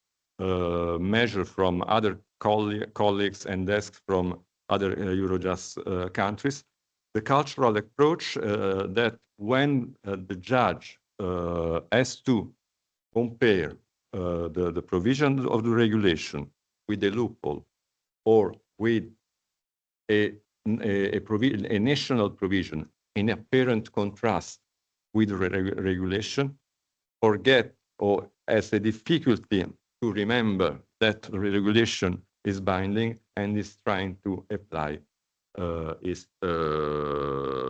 measure from other colleagues and desks from other Eurojust countries. The cultural approach that when the judge has to compare the provision of the regulation with the loophole or with a national provision in apparent contrast with the regulation, forget or has a difficulty to remember that the regulation is binding and is trying to apply its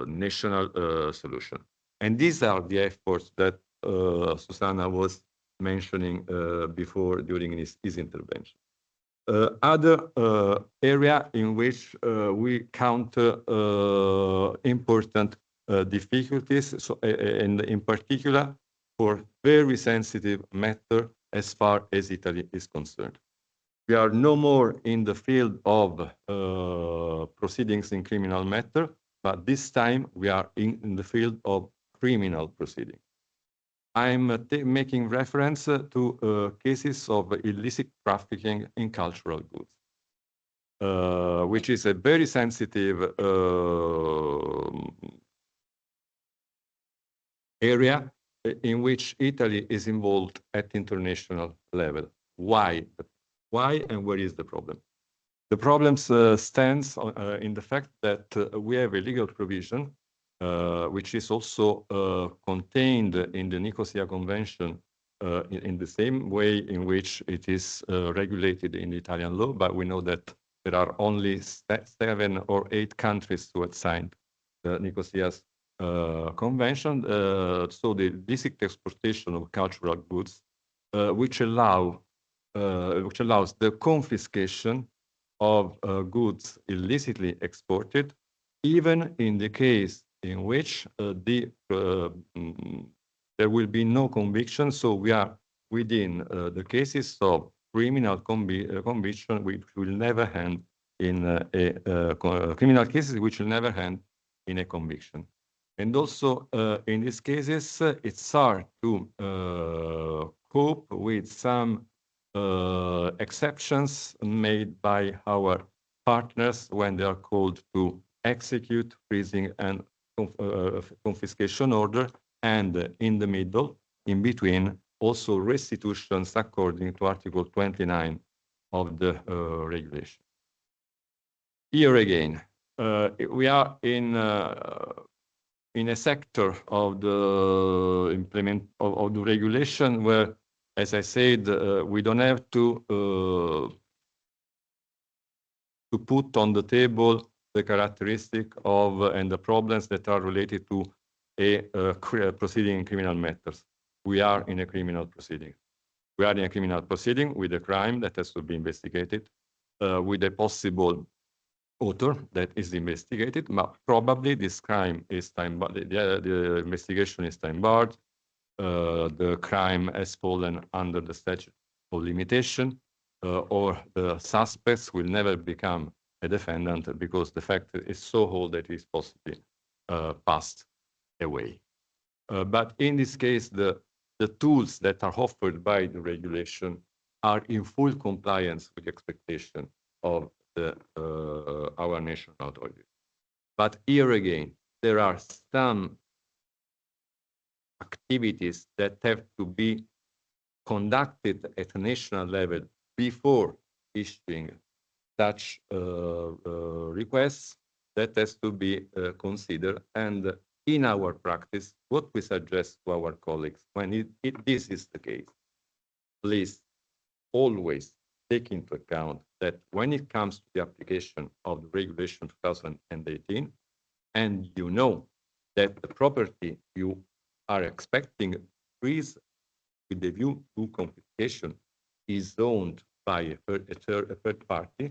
national solution. And these are the efforts that Susanna was mentioning before during his intervention. Other area in which we counter important difficulties, so, and in particular for very sensitive matter as far as Italy is concerned. We are no more in the field of proceedings in criminal matter, but this time we are in the field of criminal proceedings. I'm making reference to cases of illicit trafficking in cultural goods, which is a very sensitive area in which Italy is involved at international level. Why? Why and where is the problem? The problem stands in the fact that we have a legal provision which is also contained in the Nicosia Convention in the same way in which it is regulated in Italian law, but we know that there are only 7 or 8 countries who have signed the Nicosia's Convention, so the illicit exportation of cultural goods, which allows the confiscation of goods illicitly exported, even in the case in which there will be no conviction. So we are within the cases of criminal conviction, which will never end in criminal cases, which will never end in a conviction. And also in these cases, it's hard to cope with some exceptions made by our partners when they are called to execute freezing and confiscation order, and in the middle, in between, also restitutions according to Article 29 of the regulation. Here again, we are in a sector of the of the regulation where, as I said, we don't have to put on the table the characteristic of and the problems that are related to a proceeding in criminal matters. We are in a criminal proceeding. We are in a criminal proceeding with a crime that has to be investigated, with a possible author that is investigated, but probably this crime is time-barred, the investigation is time-barred, the crime has fallen under the statute of limitation, or the suspects will never become a defendant because the fact is so old that it is possibly passed away. But in this case, the tools that are offered by the regulation are in full compliance with the expectation of our national authorities. But here again, there are some activities that have to be conducted at a national level before issuing such requests that has to be considered. And in our practice, what we suggest to our colleagues when this is the case, please always take into account that when it comes to the application of the regulation 2018, and you know that the property you are expecting freeze with the view to confiscation is owned by a third party,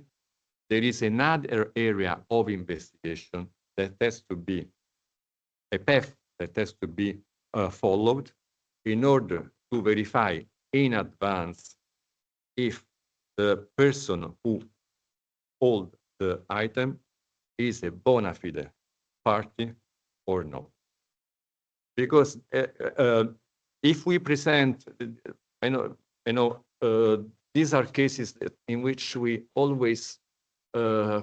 there is another area of investigation that has to be a path that has to be followed in order to verify in advance if the person who holds the item is a bona fide party or not. Because if we present, these are cases in which we always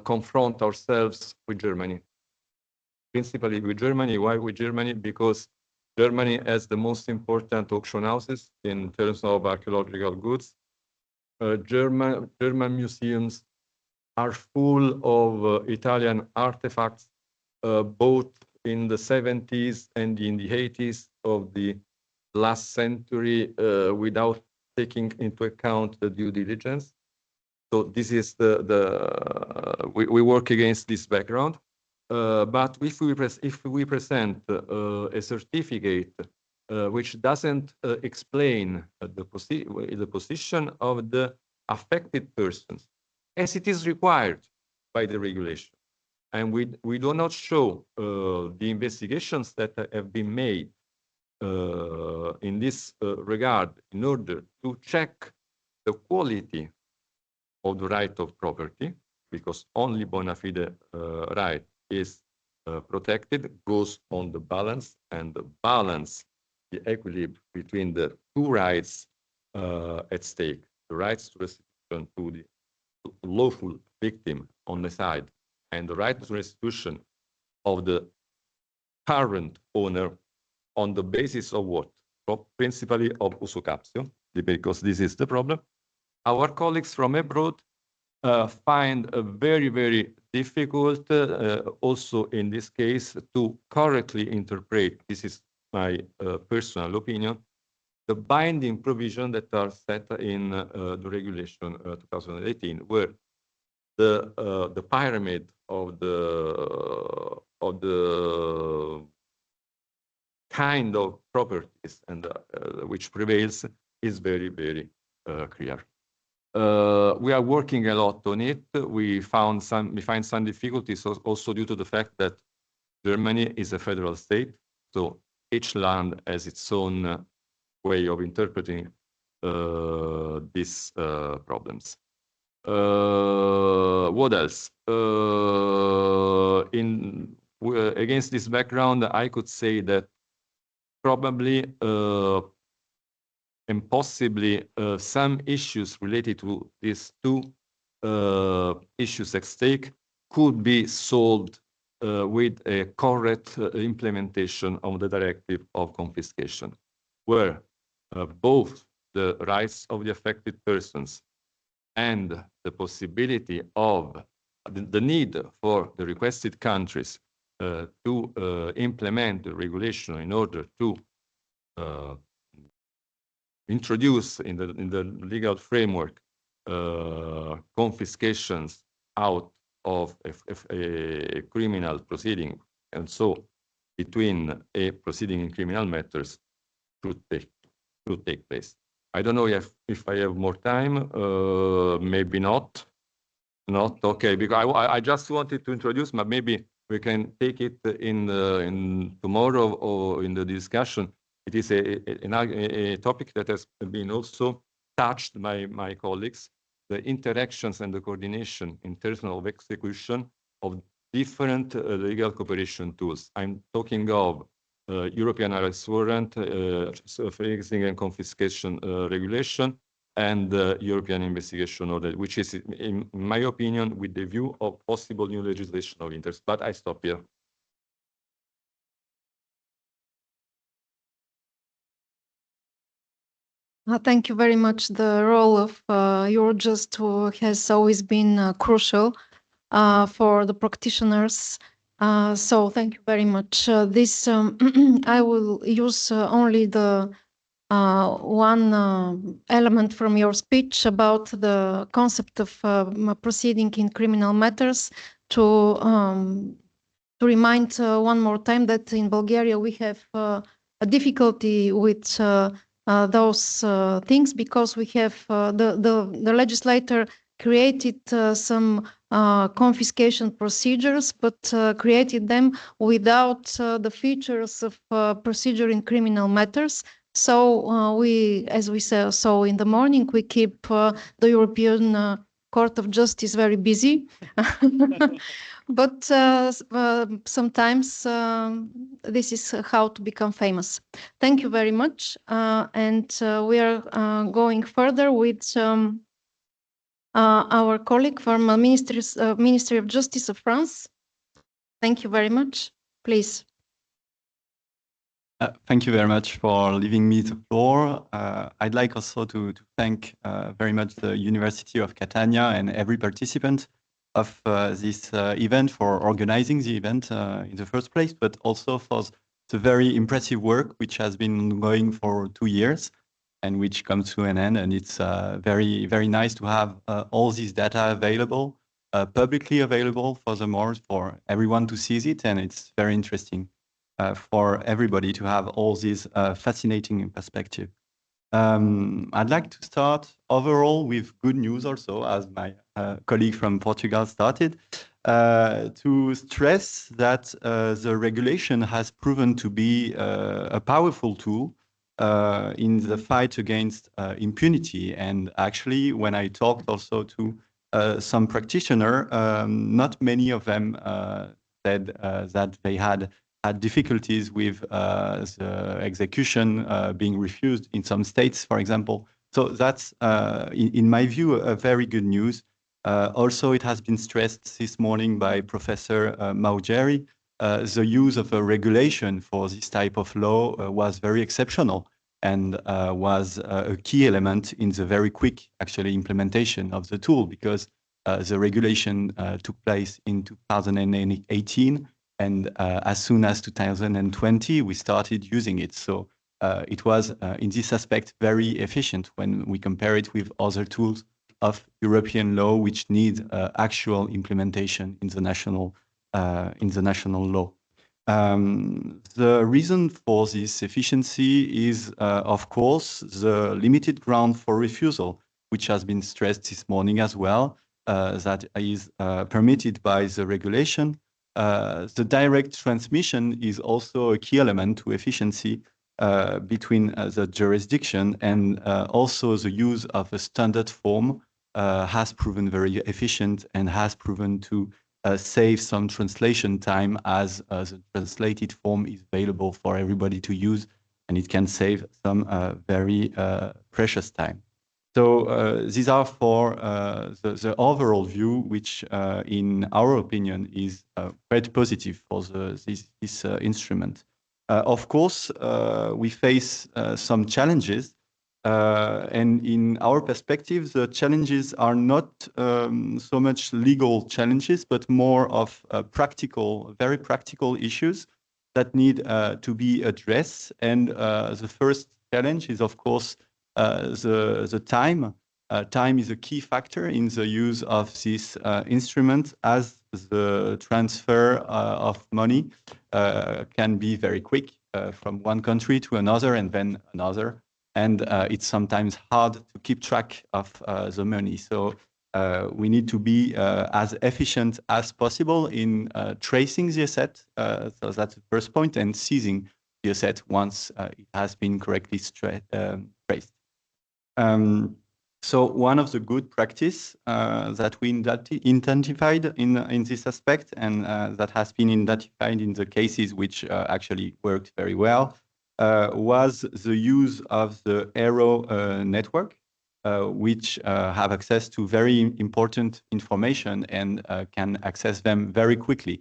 confront ourselves with Germany. Principally with Germany. Why with Germany? Because Germany has the most important auction houses in terms of archaeological goods. German museums are full of Italian artifacts, both in the 70s and in the 80s of the last century, without taking into account the due diligence. So this is we work against this background. But if we present a certificate which doesn't explain the position of the affected persons, as it is required by the regulation, and we do not show the investigations that have been made in this regard in order to check the quality of the right of property, because only bona fide right is protected, goes on the balance, and the balance, the equilibrium between the two rights at stake, the rights to restitution to the lawful victim on the side, and the right to restitution of the current owner on the basis of what? Principally of usucaptio, because this is the problem. Our colleagues from abroad find a very, very difficult, also in this case, to correctly interpret, this is my personal opinion, the binding provision that are set in the regulation 2018, where the pyramid of the kind of properties and which prevails is very, very clear. We are working a lot on it. We find some difficulties also due to the fact that Germany is a federal state, so each land has its own way of interpreting these problems. What else? Against this background, I could say that probably and possibly some issues related to these two issues at stake could be solved with a correct implementation of the directive of confiscation, where both the rights of the affected persons and the possibility of the need for the requested countries to implement the regulation in order to introduce in the legal framework confiscations out of a criminal proceeding, and so between a proceeding in criminal matters should take place. I don't know if I have more time. Maybe not. Not okay, because I just wanted to introduce, but maybe we can take it in tomorrow or in the discussion. It is a topic that has been also touched by my colleagues, the interactions and the coordination in terms of execution of different legal cooperation tools. I'm talking of European arrest warrant, freezing and confiscation regulation, and European investigation order, which is, in my opinion, with the view of possible new legislation of interest. But I stop here. Thank you very much. The role of Eurojust has always been crucial for the practitioners. So thank you very much. I will use only the one element from your speech about the concept of proceeding in criminal matters to remind one more time that in Bulgaria we have a difficulty with those things because we have the legislator created some confiscation procedures, but created them without the features of procedure in criminal matters. So we, as we saw in the morning, we keep the European Court of Justice very busy. But sometimes this is how to become famous. Thank you very much. And we are going further with our colleague from Ministry of Justice of France. Thank you very much. Please. Thank you very much for leaving me the floor. I'd like also to thank very much the University of Catania and every participant of this event for organizing the event in the first place, but also for the very impressive work which has been going for 2 years. and which comes to an end. And it's very, very nice to have all this data available, publicly available furthermore for everyone to seize it. And it's very interesting for everybody to have all this fascinating perspective. I'd like to start overall with good news also, as my colleague from Portugal started, to stress that the regulation has proven to be a powerful tool in the fight against impunity. And actually, when I talked also to some practitioners, not many of them said that they had difficulties with the execution being refused in some states, for example. So that's, in my view, a very good news. Also, it has been stressed this morning by Professor Maugeri. The use of a regulation for this type of law was very exceptional and was a key element in the very quick, actually, implementation of the tool, because the regulation took place in 2018, and as soon as 2020, we started using it. So it was, in this aspect, very efficient when we compare it with other tools of European law, which need actual implementation in the national law. The reason for this efficiency is, of course, the limited ground for refusal, which has been stressed this morning as well, that is permitted by the regulation. The direct transmission is also a key element to efficiency between the jurisdiction, and also the use of a standard form has proven very efficient and has proven to save some translation time, as the translated form is available for everybody to use, and it can save some very precious time. So these are for the overall view, which in our opinion is quite positive for this instrument. Of course, we face some challenges, and in our perspective, the challenges are not so much legal challenges, but more of practical, very practical issues that need to be addressed. And the first challenge is, of course, the time. Time is a key factor in the use of this instrument, as the transfer of money can be very quick from one country to another and then another. And it's sometimes hard to keep track of the money. So we need to be as efficient as possible in tracing the asset. So that's the first point, and seizing the asset once it has been correctly traced. So one of the good practice that we identified in this aspect, and that has been identified in the cases which actually worked very well, was the use of the Aero network, which have access to very important information and can access them very quickly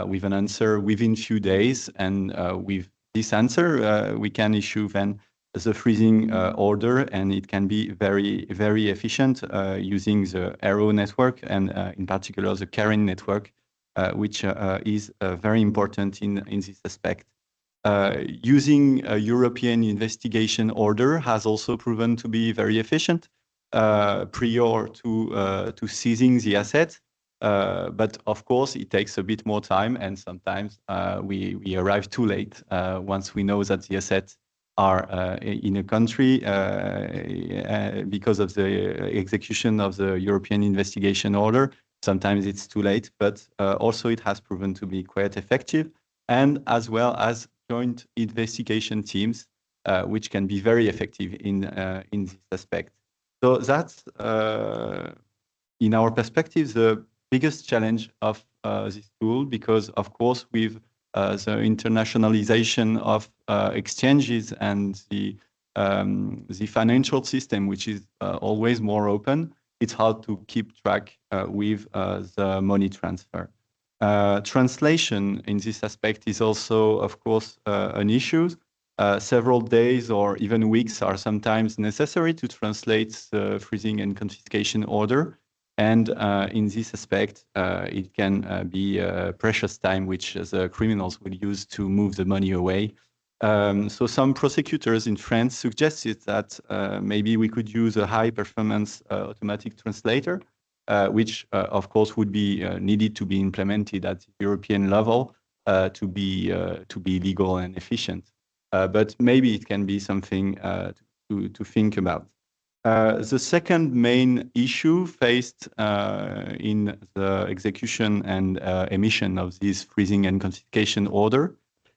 with an answer within few days. And with this answer, we can issue then the freezing order, and it can be very, very efficient using the Aero network, and in particular the Karen network, which is very important in this aspect. Using a European investigation order has also proven to be very efficient prior to seizing the asset. But of course, it takes a bit more time, and sometimes we arrive too late once we know that the assets are in a country because of the execution of the European investigation order. Sometimes it's too late, but also it has proven to be quite effective, and as well as joint investigation teams, which can be very effective in this aspect. So that's, in our perspective, the biggest challenge of this tool, because of course with the internationalization of exchanges and the financial system, which is always more open, it's hard to keep track with the money transfer. Translation in this aspect is also, of course, an issue. Several days or even weeks are sometimes necessary to translate the freezing and confiscation order. And in this aspect, it can be precious time which the criminals will use to move the money away. So some prosecutors in France suggested that maybe we could use a high-performance automatic translator, which of course would be needed to be implemented at the European level to be legal and efficient. But maybe it can be something to think about. The second main issue faced in the execution and emission of this freezing and confiscation order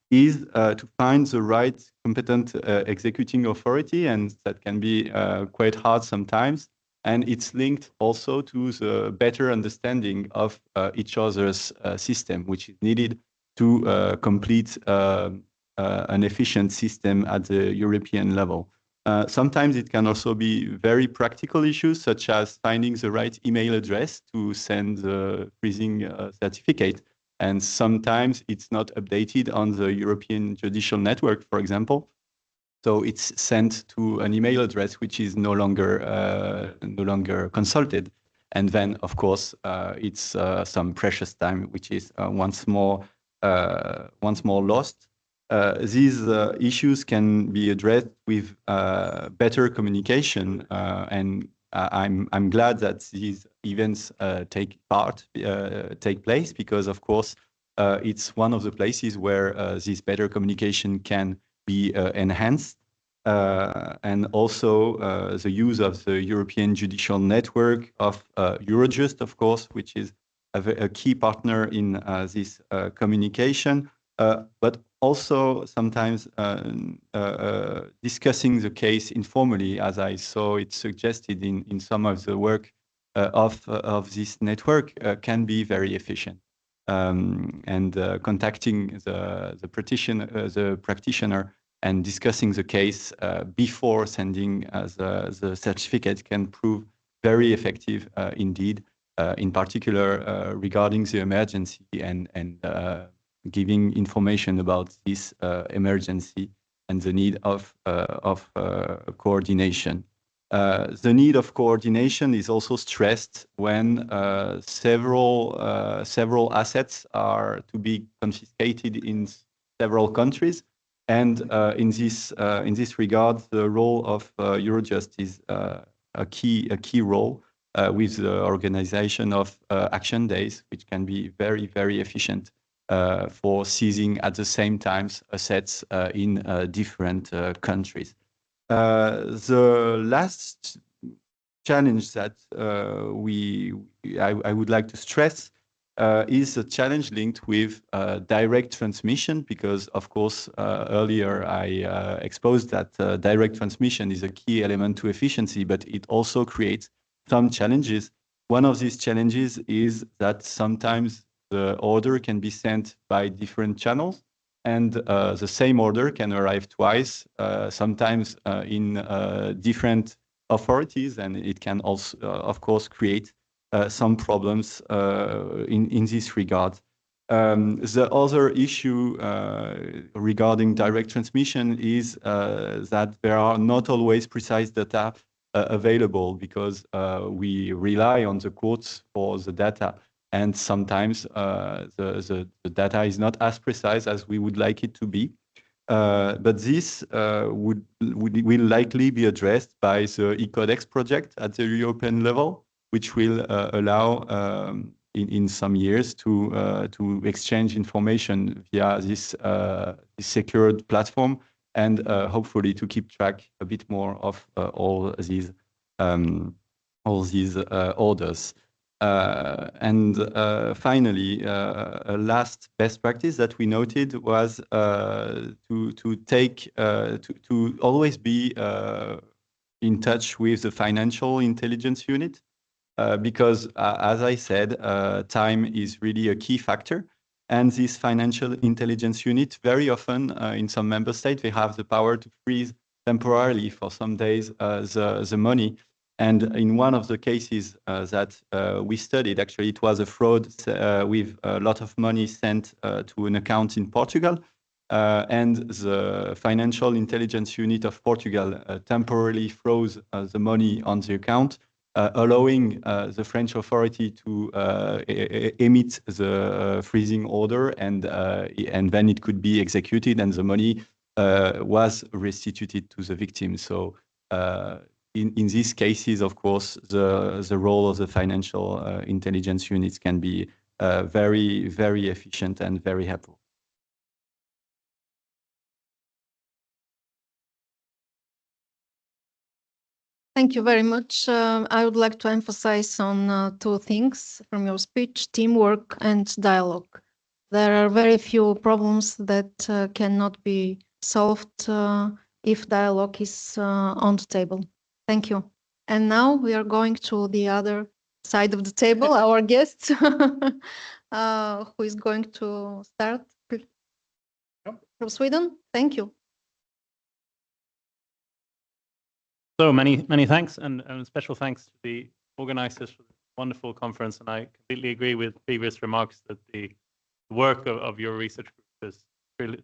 is to find the right competent executing authority, and that can be quite hard sometimes. And it's linked also to the better understanding of each other's system, which is needed to complete an efficient system at the European level. Sometimes it can also be very practical issues, such as finding the right email address to send the freezing certificate. And sometimes it's not updated on the European Judicial Network, for example. So it's sent to an email address which is no longer consulted. And then, of course, it's some precious time which is once more lost. These issues can be addressed with better communication, and I'm glad that these events take place, because of course it's one of the places where this better communication can be enhanced, and also the use of the European Judicial Network of Eurojust, of course, which is a key partner in this communication, but also sometimes discussing the case informally, as I saw it suggested in some of the work of this network, can be very efficient. And contacting the practitioner and discussing the case before sending the certificate can prove very effective indeed, in particular regarding the emergency and giving information about this emergency and the need of coordination. The need of coordination is also stressed when several assets are to be confiscated in several countries, and in this regard, the role of Eurojust is a key role with the organization of action days, which can be very efficient for seizing at the same time assets in different countries. The last challenge that I would like to stress is a challenge linked with direct transmission, because of course earlier I exposed that direct transmission is a key element to efficiency, but it also creates some challenges. One of these challenges is that sometimes the order can be sent by different channels, and the same order can arrive twice, sometimes in different authorities, and it can also, of course, create some problems in this regard. The other issue regarding direct transmission is that there are not always precise data available, because we rely on the courts for the data, and sometimes the data is not as precise as we would like it to be. But this will likely be addressed by the e-Codex project at the European level, which will allow in some years to exchange information via this secured platform, and hopefully to keep track a bit more of all these orders. And finally, a last best practice that we noted was to always be in touch with the financial intelligence unit, because as I said, time is really a key factor. And this financial intelligence unit, very often in some member states, they have the power to freeze temporarily for some days the money. And in one of the cases that we studied, actually, it was a fraud with a lot of money sent to an account in Portugal. And the financial intelligence unit of Portugal temporarily froze the money on the account, allowing the French authority to emit the freezing order, and then it could be executed, and the money was restituted to the victim. So in these cases, of course, the role of the financial intelligence units can be very, very efficient and very helpful. Thank you very much. I would like to emphasize on two things from your speech: teamwork and dialogue. There are very few problems that cannot be solved if dialogue is on the table. Thank you. And now we are going to the other side of the table, our guest, who is going to start from Sweden. Thank you. So many thanks, and special thanks to the organizers for the wonderful conference. And I completely agree with previous remarks that the work of your research group is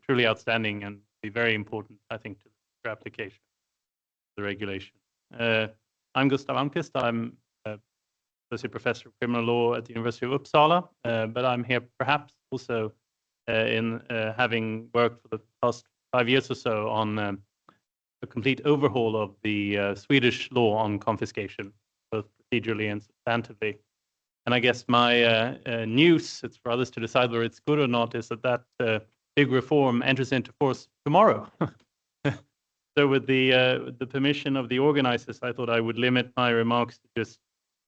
truly outstanding and be very important, I think, to the application of the regulation. I'm Gustav Almqvist. I'm associate professor of criminal law at the University of Uppsala, but I'm here perhaps also in having worked for the past 5 years or so on a complete overhaul of the Swedish law on confiscation, both procedurally and substantively. And I guess my news, it's for others to decide whether it's good or not, is that big reform enters into force tomorrow. So with the permission of the organizers, I thought I would limit my remarks to just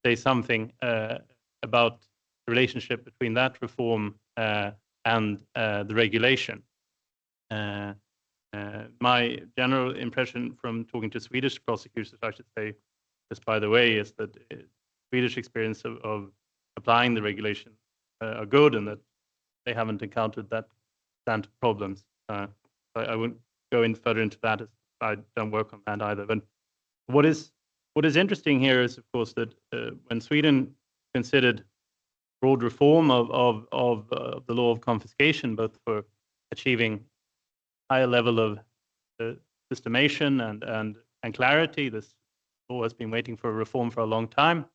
say something about the relationship between that reform and the regulation. My general impression from talking to Swedish prosecutors, I should say, just by the way, is that Swedish experience of applying the regulation are good, and that they haven't encountered that substantive problems. I won't go in further into that, as I don't work on that either. But what is interesting here is, of course, that when Sweden considered broad reform of the law of confiscation, both for achieving higher level of systemation and clarity. This law has been waiting for a reform for a long time.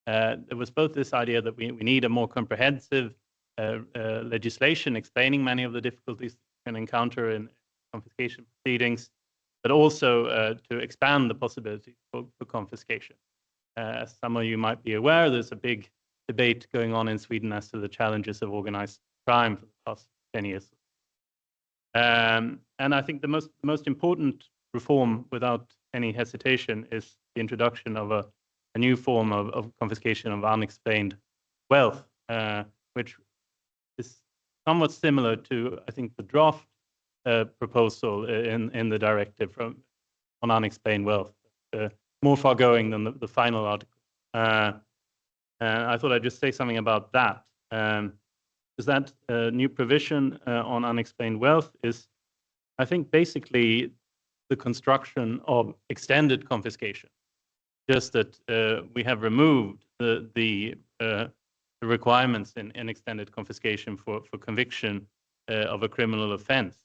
There was both this idea that we need a more comprehensive legislation explaining many of the difficulties you can encounter in confiscation proceedings, but also to expand the possibility for confiscation. As some of you might be aware, there's a big debate going on in Sweden as to the challenges of organized crime for the past 10 years. And I think the most important reform, without any hesitation, is the introduction of a new form of confiscation of unexplained wealth, which is somewhat similar to, I think, the draft proposal in the directive on unexplained wealth, more far-going than the final article. I thought I'd just say something about that. Is that new provision on unexplained wealth is, I think, basically the construction of extended confiscation. Just that we have removed the requirements in extended confiscation for conviction of a criminal offense.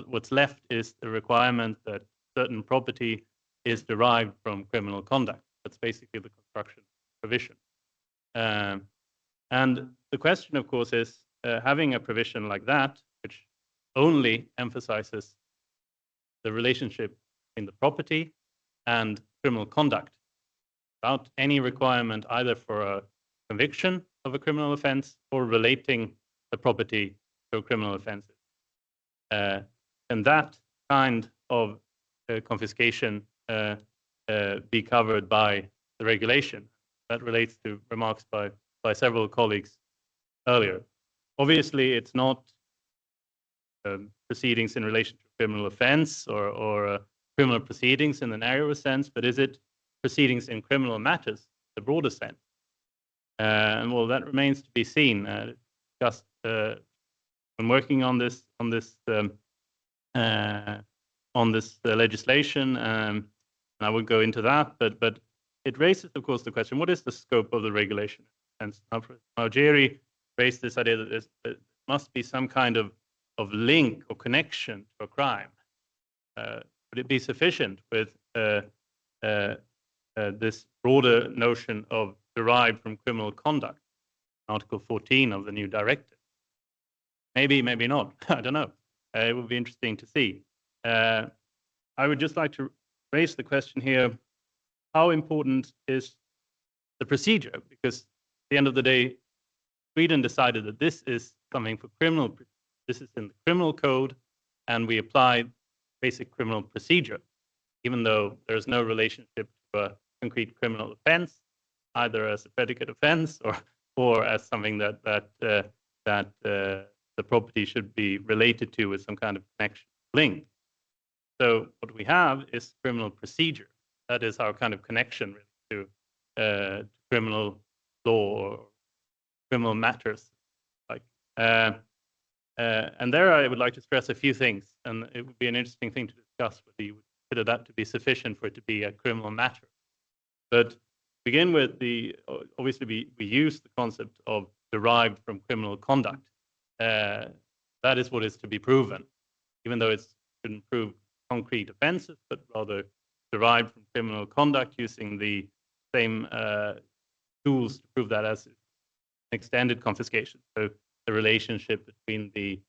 What's left is the requirement that certain property is derived from criminal conduct. That's basically the construction provision. And the question, of course, is having a provision like that, which only emphasizes the relationship between the property and criminal conduct, without any requirement either for a conviction of a criminal offense or relating the property to a criminal offense. And that kind of confiscation be covered by the regulation. That relates to remarks by several colleagues earlier. Obviously, it's not proceedings in relation to criminal offense or criminal proceedings in the narrower sense, but is it proceedings in criminal matters, the broader sense? And well, that remains to be seen. Just when working on this legislation, and I won't go into that, but it raises, of course, the question: what is the scope of the regulation? And Algeri raised this idea that there must be some kind of link or connection to a crime. Would it be sufficient with this broader notion of derived from criminal conduct, Article 14 of the new directive? Maybe, maybe not. I don't know. It would be interesting to see. I would just like to raise the question here, how important is the procedure? Because at the end of the day, Sweden decided that this is something for this is in the criminal code, and we apply basic criminal procedure, even though there's no relationship to a concrete criminal offense, either as a predicate offense or as something that the property should be related to with some kind of connection link. So what we have is criminal procedure. That is our kind of connection really to criminal law or criminal matters. And there I would like to stress a few things, and it would be an interesting thing to discuss whether you would consider that to be sufficient for it to be a criminal matter. But begin with obviously we use the concept of derived from criminal conduct. That is what is to be proven, even though it shouldn't prove concrete offenses, but rather derived from criminal conduct using the same tools to prove that as extended confiscation. So the relationship between the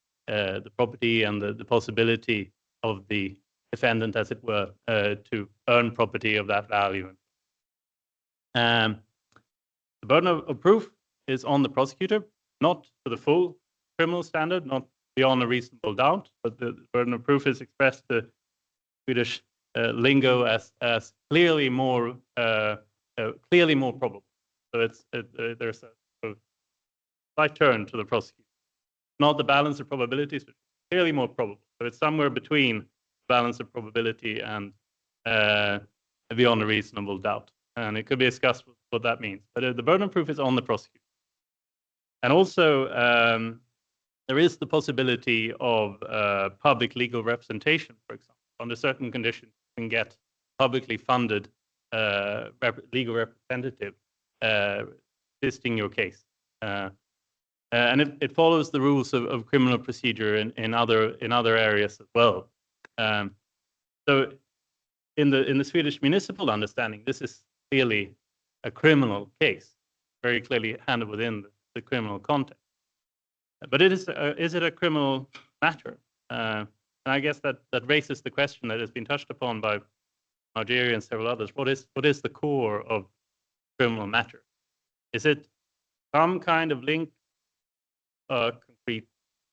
property and the possibility of the defendant, as it were, to earn property of that value. The burden of proof is on the prosecutor, not to the full criminal standard, not beyond a reasonable doubt, but the burden of proof is expressed to Swedish lingo as clearly more probable. So there's a slight turn to the prosecutor, not the balance of probabilities, but clearly more probable. So it's somewhere between balance of probability and beyond a reasonable doubt. And it could be discussed what that means. But the burden of proof is on the prosecutor. And also, there is the possibility of public legal representation, for example. Under certain conditions, you can get publicly funded legal representative assisting your case. And it follows the rules of criminal procedure in other areas as well. So in the Swedish municipal understanding, this is clearly a criminal case, very clearly handled within the criminal context. But is it a criminal matter? And I guess that raises the question that has been touched upon by Algeria and several others. What is the core of criminal matter? Is it some kind of link, concrete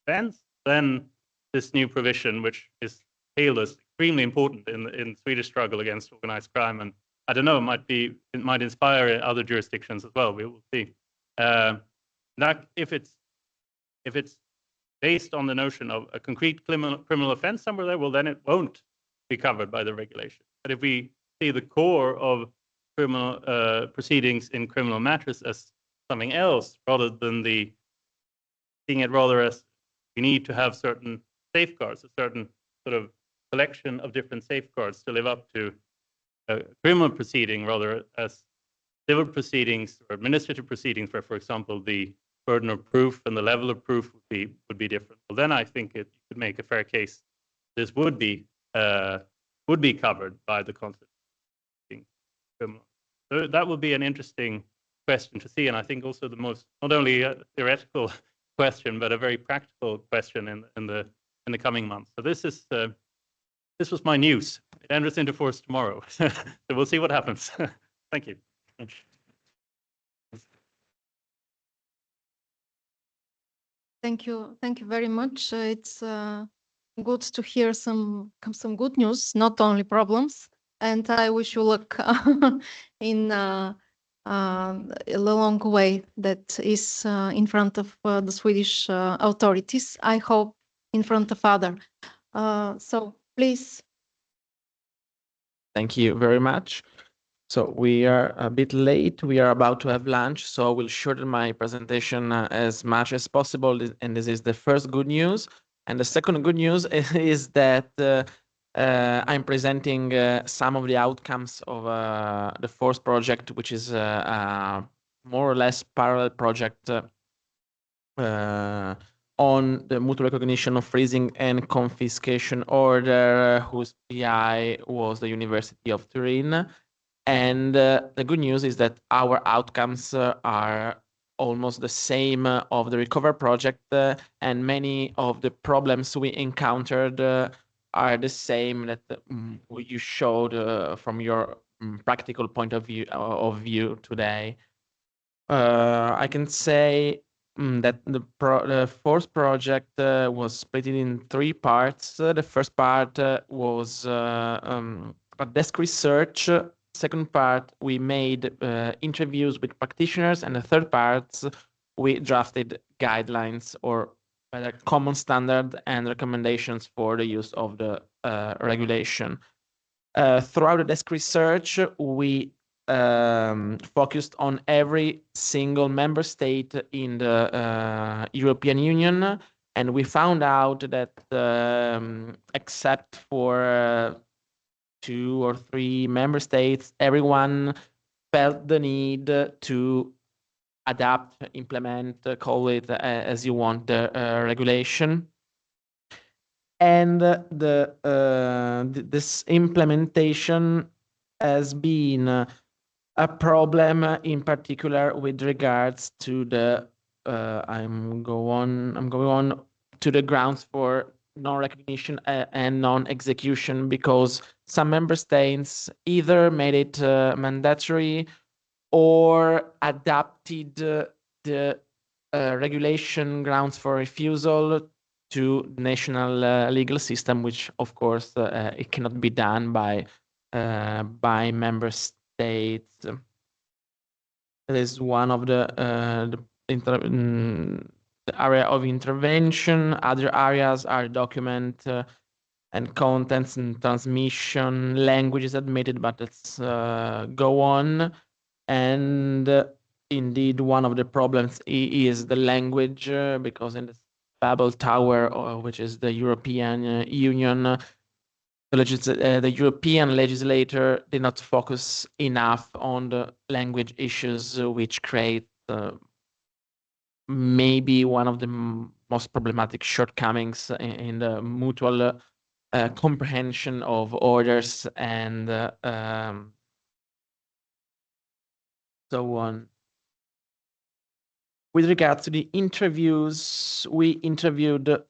offense? Then this new provision, which is hailed as extremely important in the Swedish struggle against organized crime, and I don't know, it might inspire other jurisdictions as well. We will see. That if it's based on the notion of a concrete criminal offense somewhere there, well, then it won't be covered by the regulation. But if we see the core of criminal proceedings in criminal matters as something else, rather than seeing it rather as we need to have certain safeguards, a certain sort of collection of different safeguards to live up to a criminal proceeding, rather as civil proceedings or administrative proceedings, where, for example, the burden of proof and the level of proof would be different. Well, then I think it could make a fair case. This would be covered by the concept of being criminal. So that would be an interesting question to see, and I think also the most not only a theoretical question, but a very practical question in the coming months. So this was my news. It enters into force tomorrow, so we'll see what happens. Thank you. Thank you very much. It's good to hear some good news, not only problems. And I wish you luck in the long way that is in front of the Swedish authorities. I hope in front of other. So please. Thank you very much. So we are a bit late. We are about to have lunch, so I will shorten my presentation as much as possible. And this is the first good news. And the second good news is that I'm presenting some of the outcomes of the fourth project, which is more or less parallel project on the mutual recognition of freezing and confiscation order, whose PI was the University of Turin. And the good news is that our outcomes are almost the same of the Recover project, and many of the problems we encountered are the same that what you showed from your practical point of view today. I can say that the fourth project was split in three parts. The first part was a desk research. Second part, we made interviews with practitioners, and the third part, we drafted guidelines or rather common standard and recommendations for the use of the regulation. Throughout the desk research, we focused on every single member state in the European Union, and we found out that except for 2 or 3 member states, everyone felt the need to adapt, implement, call it as you want, the regulation. And this implementation has been a problem in particular with regards to the I'm going on to the grounds for non-recognition and non-execution, because some member states either made it mandatory or adapted the regulation grounds for refusal to national legal system, which of course it cannot be done by member states. It is one of the area of intervention. Other areas are document and contents and transmission, languages admitted, but let's go on. And indeed, one of the problems is the language, because in the Babel Tower, which is the European Union, the European legislator did not focus enough on the language issues, which create maybe one of the most problematic shortcomings in the mutual comprehension of orders and so on. With regard to the interviews, we interviewed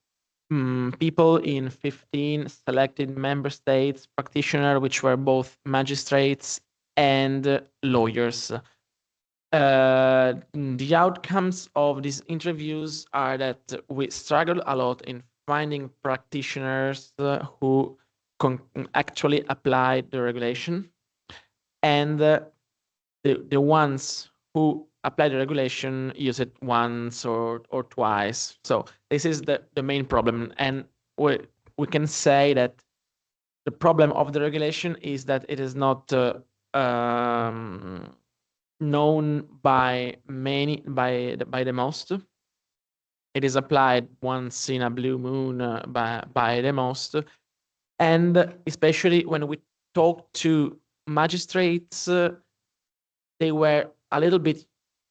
people in 15 selected member states, practitioners, which were both magistrates and lawyers. The outcomes of these interviews are that we struggle a lot in finding practitioners who actually applied the regulation, and the ones who apply the regulation use it once or twice. So this is the main problem, and we can say that the problem of the regulation is that it is not known by the most. It is applied once in a blue moon by the most, and especially when we talk to magistrates, they were a little bit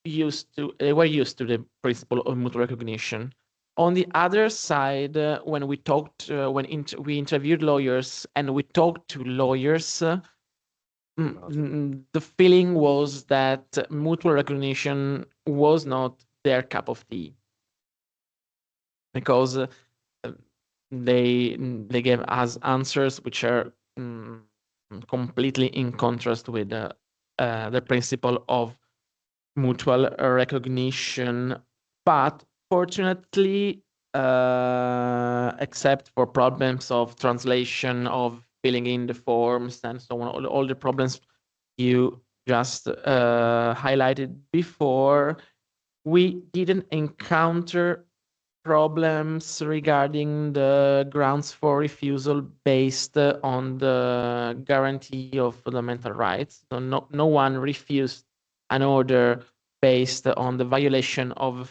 used to the principle of mutual recognition. On the other side, when we talked, we interviewed lawyers and we talked to lawyers, the feeling was that mutual recognition was not their cup of tea, because they gave us answers which are completely in contrast with the principle of mutual recognition. But fortunately, except for problems of translation, of filling in the forms and so on, all the problems you just highlighted before, we didn't encounter problems regarding the grounds for refusal based on the guarantee of fundamental rights. So no one refused an order based on the violation of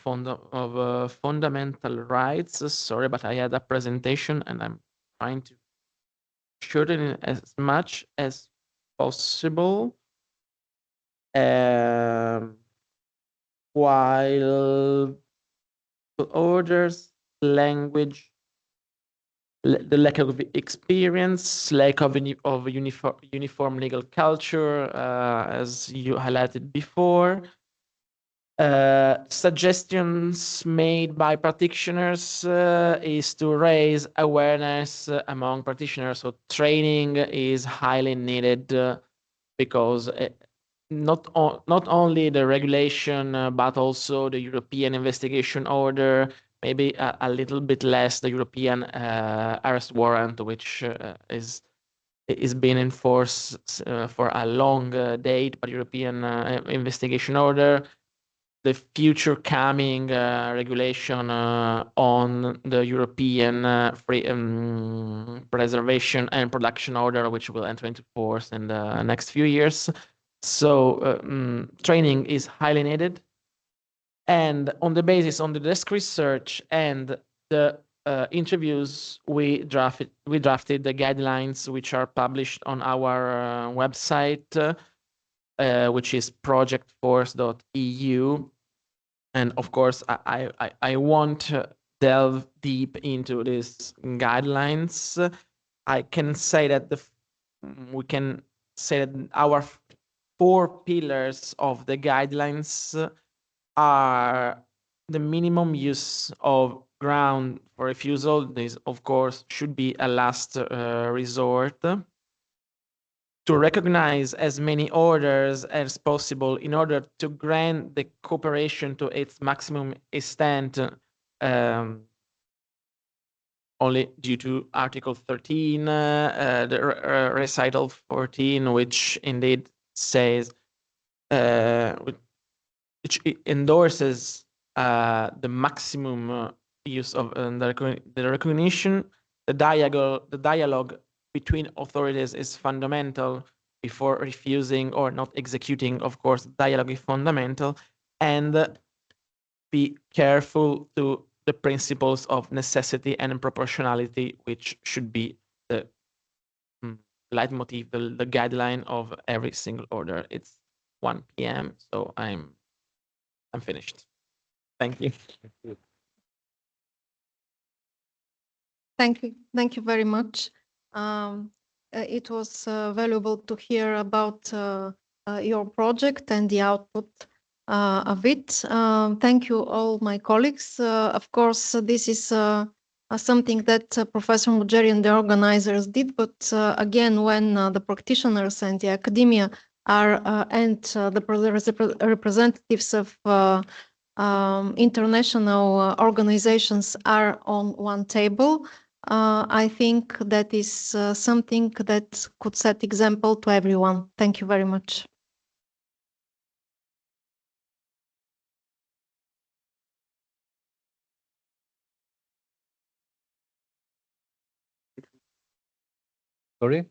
fundamental rights. Sorry, but I had a presentation and I'm trying to shorten it as much as possible. While orders, language, the lack of experience, lack of uniform legal culture, as you highlighted before, Suggestions made by practitioners is to raise awareness among practitioners. So training is highly needed because not only the regulation, but also the European investigation order, maybe a little bit less the European arrest warrant, which is being enforced for a long date, but European investigation order, the future coming regulation on the European free preservation and production order, which will enter into force in the next few years. So training is highly needed. And on the basis on the desk research and the interviews, we drafted the guidelines which are published on our website, which is projectforce.eu. And of course, I won't delve deep into these guidelines. I can say that we can say that our 4 pillars of the guidelines are the minimum use of ground for refusal. This, of course, should be a last resort. To recognize as many orders as possible in order to grant the cooperation to its maximum extent, only due to Article 13, the recital 14, which indeed says, which endorses the maximum use of the recognition. The dialogue between authorities is fundamental before refusing or not executing. Of course, dialogue is fundamental, and be careful to the principles of necessity and proportionality, which should be the leitmotif, the guideline of every single order. It's 1 p.m., so I'm finished. Thank you. Thank you. Thank you very much. It was valuable to hear about your project and the output of it. Thank you, all my colleagues. Of course, this is something that Professor Mugeri and the organizers did, but again, when the practitioners and the academia are and the representatives of international organizations are on one table, I think that is something that could set example to everyone. Thank you very much. Sorry?